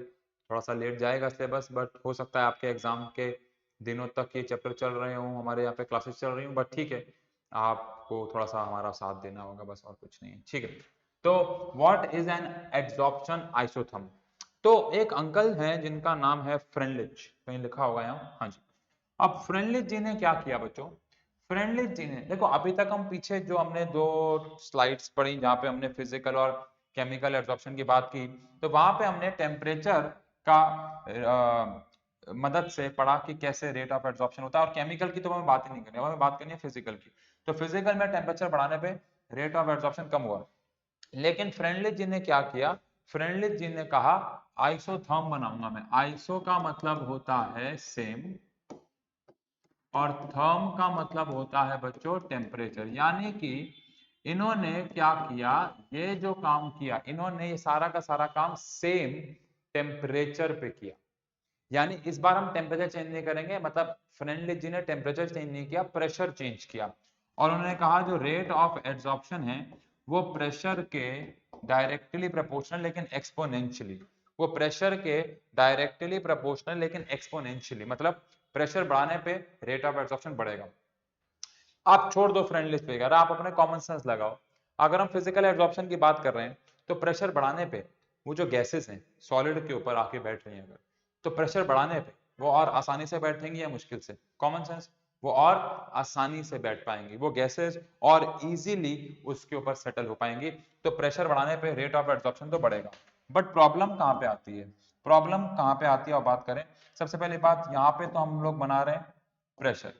थोड़ा सा लेट जाएगा सिलेबस, बट हो सकता है आपके एग्जाम के दिनों तक ये चैप्टर चल रहे हों, हमारे यहाँ पे क्लासेस चल रही हूँ, बट ठीक है, आपको थोड़ा सा हमारा साथ देना होगा, बस और कुछ नहीं है। ठीक है, तो what is an adsorption isotherm. तो एक अंकल हैं जिनका नाम है फ्रेंडलिच, कहीं लिखा होगा यहाँ, हाँ जी। अब फ्रेंडलिच जी ने क्या किया बच्चों, फ्रेंडलिच जी ने, देखो अभी तक हम पीछे जो हमने 2 स्लाइड्स पढ़ी जहाँ पे हमने फिजिकल और केमिकल एब्जॉर्प्शन की बात की, तो वहां पे हमने टेम्परेचर का मदद से पढ़ा कि कैसे रेट ऑफ एब्जॉर्प्शन होता है। और केमिकल की तो हमें बात ही नहीं करनी, हमें बात करनी है फिजिकल की। तो फिजिकल में टेम्परेचर बढ़ाने पे रेट ऑफ एब्जॉर्प्शन कम हुआ, लेकिन फ्रेंडलिच जी ने क्या किया, फ्रेंडलिच जी ने कहा आइसोथर्म बनाऊंगा मैं। आइसो का मतलब होता है सेम और थर्म का मतलब होता है बच्चों टेम्परेचर। यानी कि इन्होंने क्या किया, ये जो काम किया इन्होंने, ये सारा का सारा काम सेम टेम्परेचर पे किया। यानी इस बार हम टेम्परेचर चेंज नहीं करेंगे, मतलब फ्रेंडलिच जी ने टेम्परेचर चेंज नहीं किया, प्रेशर चेंज किया। और उन्होंने कहा जो रेट ऑफ एब्जॉर्प्शन है वो प्रेशर के डायरेक्टली प्रोपोर्शनल लेकिन एक्सपोनेंशियली, वो प्रेशर के डायरेक्टली प्रोपोर्शनल लेकिन एक्सपोनेंशियली, मतलब प्रेशर बढ़ाने पे रेट ऑफ एब्जॉर्प्शन बढ़ेगा। आप छोड़ दो फ्रेंडलिस्ट फिगर, आप अपने कॉमन सेंस लगाओ। अगर हम फिजिकल एब्जॉर्प्शन की बात कर रहे हैं तो प्रेशर बढ़ाने पे वो जो गैसेस हैं सॉलिड के ऊपर आके बैठ रही हैं, अगर तो प्रेशर बढ़ाने पे वो और आसानी से बैठेंगी या मुश्किल से, कॉमन सेंस, वो और आसानी से बैठ पाएंगी वो गैसेस और इजीली उसके ऊपर सेटल हो पाएंगी। तो प्रेशर बढ़ाने पे रेट ऑफ एब्जॉर्प्शन तो बढ़ेगा। बट प्रॉब्लम कहाँ पे आती है, प्रॉब्लम कहाँ पे आती है और बात करें, सबसे पहली बात यहाँ पे तो हम लोग बना रहे हैं प्रेशर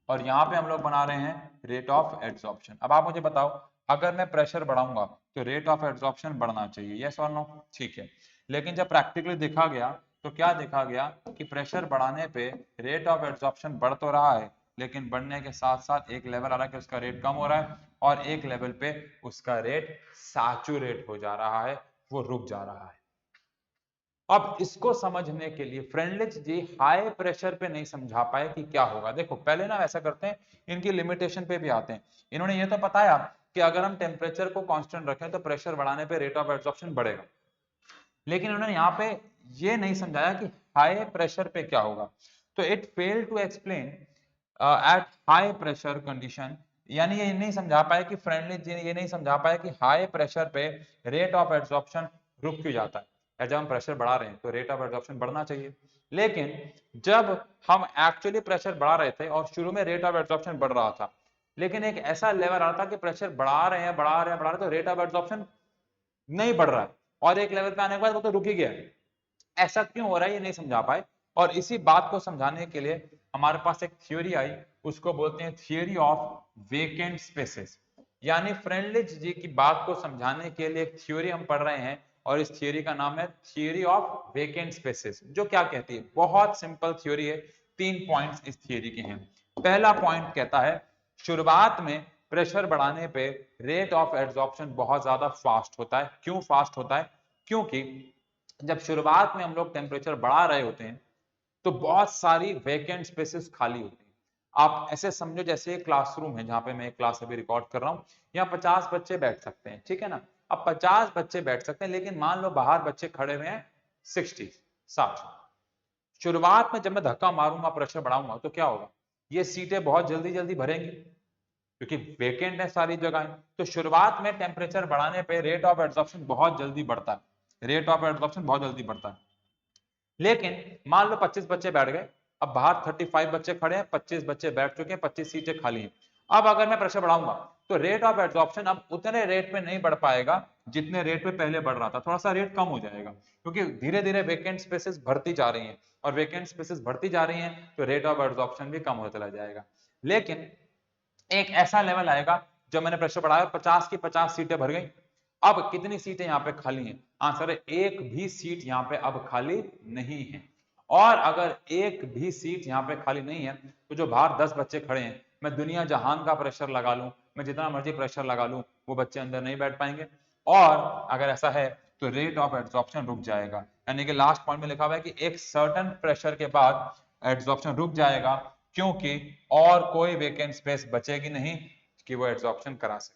और यहाँ पे हम लोग बना रहे हैं रेट ऑफ एड्सॉर्प्शन। अब आप मुझे बताओ, अगर मैं प्रेशर बढ़ाऊंगा तो रेट ऑफ एड्सॉर्प्शन बढ़ना चाहिए, यस और नो, ठीक है। लेकिन जब प्रैक्टिकली देखा गया तो क्या देखा गया कि प्रेशर बढ़ाने पे रेट ऑफ एड्सॉर्प्शन बढ़ तो रहा है, लेकिन बढ़ने के साथ साथ एक लेवल आ रहा है कि उसका रेट कम हो रहा है और एक लेवल पे उसका रेट सैचुरेट हो जा रहा है, वो रुक जा रहा है। अब इसको समझने के लिए फ्रेंडलिच जी हाई प्रेशर पे नहीं समझा पाए कि क्या होगा। देखो पहले ना ऐसा करते हैं, इनकी लिमिटेशन पे भी आते हैं। इन्होंने ये तो बताया कि अगर हम टेम्परेचर को कांस्टेंट रखें तो प्रेशर बढ़ाने पे रेट ऑफ एब्जॉर्प्शन बढ़ेगा, लेकिन उन्होंने यहाँ पे ये नहीं समझाया कि हाई प्रेशर पे क्या होगा। तो it fail to explain at high pressure condition, यानी ये नहीं समझा पाए कि फ्रेंडली जी ये नहीं समझा पाए कि हाई प्रेशर पे रेट ऑफ एब्जॉर्प्शन रुक क्यों जाता है, या जब हम प्रेशर बढ़ा रहे हैं तो रेट ऑफ एब्जॉर्प्शन बढ़ना चाहिए। लेकिन जब हम एक्चुअली प्रेशर बढ़ा रहे थे और शुरू में रेट ऑफ एब्जॉर्प्शन बढ़ रहा था, लेकिन एक ऐसा लेवल आ रहा था कि प्रेशर बढ़ा रहे हैं बढ़ा रहे हैं बढ़ा रहे हैं तो रेट ऑफ एब्जॉर्प्शन नहीं बढ़ रहा है, और एक लेवल पे आने के बाद वो तो रुक ही गया है। ऐसा क्यों हो रहा है ये नहीं समझा पाए, और इसी बात को समझाने के लिए हमारे पास एक थ्योरी आई, उसको बोलते हैं थियोरी ऑफ वेकेंट स्पेसेस। यानी फ्रेंडलिच जी की बात को समझाने के लिए एक थ्योरी हम पढ़ रहे हैं और इस थ्योरी का नाम है थियोरी ऑफ वेकेंट स्पेसेस। जो क्या कहती है, बहुत सिंपल थ्योरी है, 3 पॉइंट्स इस थ्योरी के हैं। पहला पॉइंट कहता है शुरुआत में प्रेशर बढ़ाने पे रेट ऑफ एड्सॉर्प्शन बहुत ज्यादा फास्ट होता है। क्यों फास्ट होता है, क्योंकि जब शुरुआत में हम लोग टेम्परेचर बढ़ा रहे होते हैं तो बहुत सारी वैकेंट स्पेसेस खाली होती हैं। आप ऐसे समझो जैसे एक क्लासरूम है जहां पे मैं एक क्लास अभी रिकॉर्ड कर रहा हूं, यहाँ 50 बच्चे बैठ सकते हैं, ठीक है ना। अब 50 बच्चे बैठ सकते हैं, लेकिन मान लो बाहर बच्चे खड़े हुए हैं 60। शुरुआत में जब मैं धक्का मारूंगा प्रेशर बढ़ाऊंगा तो क्या होगा, ये सीटें बहुत जल्दी जल्दी भरेंगी क्योंकि वेकेंट है सारी जगह। तो शुरुआत में टेम्परेचर बढ़ाने पे रेट ऑफ एब्जॉर्प्शन बहुत जल्दी बढ़ता है, रेट ऑफ एब्जॉर्प्शन बहुत जल्दी बढ़ता है। लेकिन मान लो 25 बच्चे बैठ गए अब बाहर 35 बच्चे खड़े हैं, 25 बच्चे बैठ चुके हैं, 25 सीटें खाली हैं। अब अगर मैं प्रेशर बढ़ाऊंगा तो रेट ऑफ एब्जॉर्प्शन अब उतने रेट पे नहीं बढ़ पाएगा जितने रेट पे पहले बढ़ रहा था, थोड़ा सा रेट कम हो जाएगा, क्योंकि धीरे धीरे वेकेंट स्पेसेस भरती जा रही हैं, और वेकेंट स्पेसेस भरती जा रही हैं तो रेट ऑफ एब्जॉर्प्शन भी कम होता चला जाएगा। लेकिन एक ऐसा लेवल आएगा जब मैंने प्रेशर बढ़ाया 50 की 50 सीटें भर गई, अब कितनी सीटें यहाँ पे खाली हैं? आंसर है एक भी सीट यहाँ पे अब खाली नहीं है। और अगर एक भी सीट यहाँ पे खाली नहीं है तो जो बाहर 10 बच्चे खड़े हैं, मैं दुनिया जहान का प्रेशर लगा लूं, मैं जितना मर्जी प्रेशर लगा लूं, वो बच्चे अंदर नहीं बैठ पाएंगे। और अगर ऐसा है तो रेट ऑफ एब्जॉर्प्शन रुक जाएगा, यानी कि लास्ट पॉइंट में लिखा हुआ है कि एक सर्टेन प्रेशर के बाद एब्जॉर्प्शन रुक जाएगा, क्योंकि और कोई वेकेंट स्पेस बचेगी नहीं कि वो एब्जॉर्प्शन करा सके।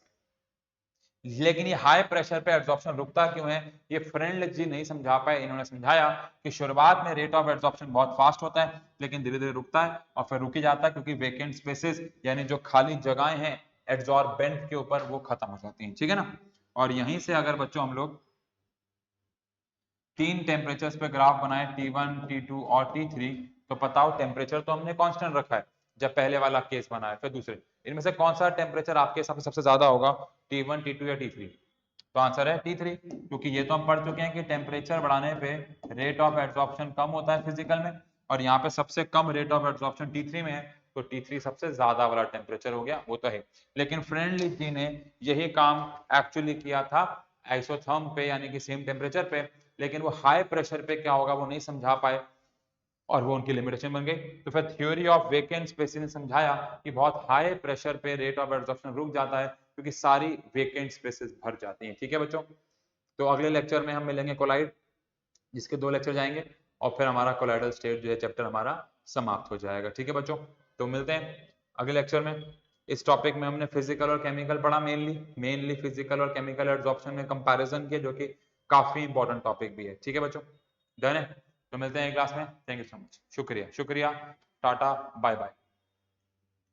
लेकिन ये हाई प्रेशर पे एब्जॉर्प्शन रुकता क्यों है, ये फ्रेंडली जी नहीं समझा पाए। इन्होंने समझाया कि शुरुआत में रेट ऑफ एब्जॉर्प्शन बहुत फास्ट होता है, लेकिन धीरे धीरे रुकता है और फिर रुक ही जाता है, क्योंकि वेकेंट स्पेसेस यानी जो खाली जगहें हैं एब्जॉर्बेंट के ऊपर वो खत्म हो जाती हैं, ठीक है ना। और यहीं से अगर बच्चों हम लोग 3 टेम्परेचर्स पे ग्राफ बनाए T1, T2 और T3, तो बताओ टेम्परेचर तो हमने कांस्टेंट रखा है जब पहले वाला केस बनाया, फिर दूसरे, इनमें से कौन सा टेम्परेचर आपके हिसाब से सबसे ज्यादा होगा, T1, T2 या T3? तो आंसर है T3, क्योंकि ये तो हम पढ़ चुके हैं कि टेम्परेचर बढ़ाने पे रेट ऑफ एब्जॉर्प्शन कम होता है फिजिकल में, और यहाँ पे सबसे कम रेट ऑफ एब्जॉर्प्शन T3 में है, तो T3 सबसे ज्यादा वाला टेम्परेचर हो गया, वो तो है। लेकिन फ्रेंडली जी ने यही काम एक्चुअली किया था आइसोथर्म पे, यानी कि सेम टेम्परेचर पे, लेकिन वो हाई प्रेशर पे क्या होगा वो नहीं समझा पाए और वो उनकी लिमिटेशन बन गई। तो फिर थ्योरी ऑफ वेकेंट स्पेसेस ने समझाया कि बहुत हाई प्रेशर पे रेट ऑफ एब्जॉर्प्शन रुक जाता है, क्योंकि सारी वेकेंट स्पेसेस भर जाती हैं, ठीक है बच्चों। तो अगले लेक्चर में हम मिलेंगे कोलाइड, जिसके 2 लेक्चर जाएंगे, और फिर हमारा कोलाइडल स्टेट जो है चैप्टर हमारा समाप्त हो जाएगा, ठीक है बच्चों। तो मिलते हैं अगले लेक्चर में। इस टॉपिक में हमने फिजिकल और केमिकल पढ़ा, मेनली फिजिकल और केमिकल एब्जॉर्प्शन में कंपैरिजन किया, जो कि काफी इंपॉर्टेंट टॉपिक भी है, ठीक है बच्चों। डन है, तो मिलते हैं क्लास में। थैंक यू सो मच, शुक्रिया शुक्रिया, टाटा बाय बाय।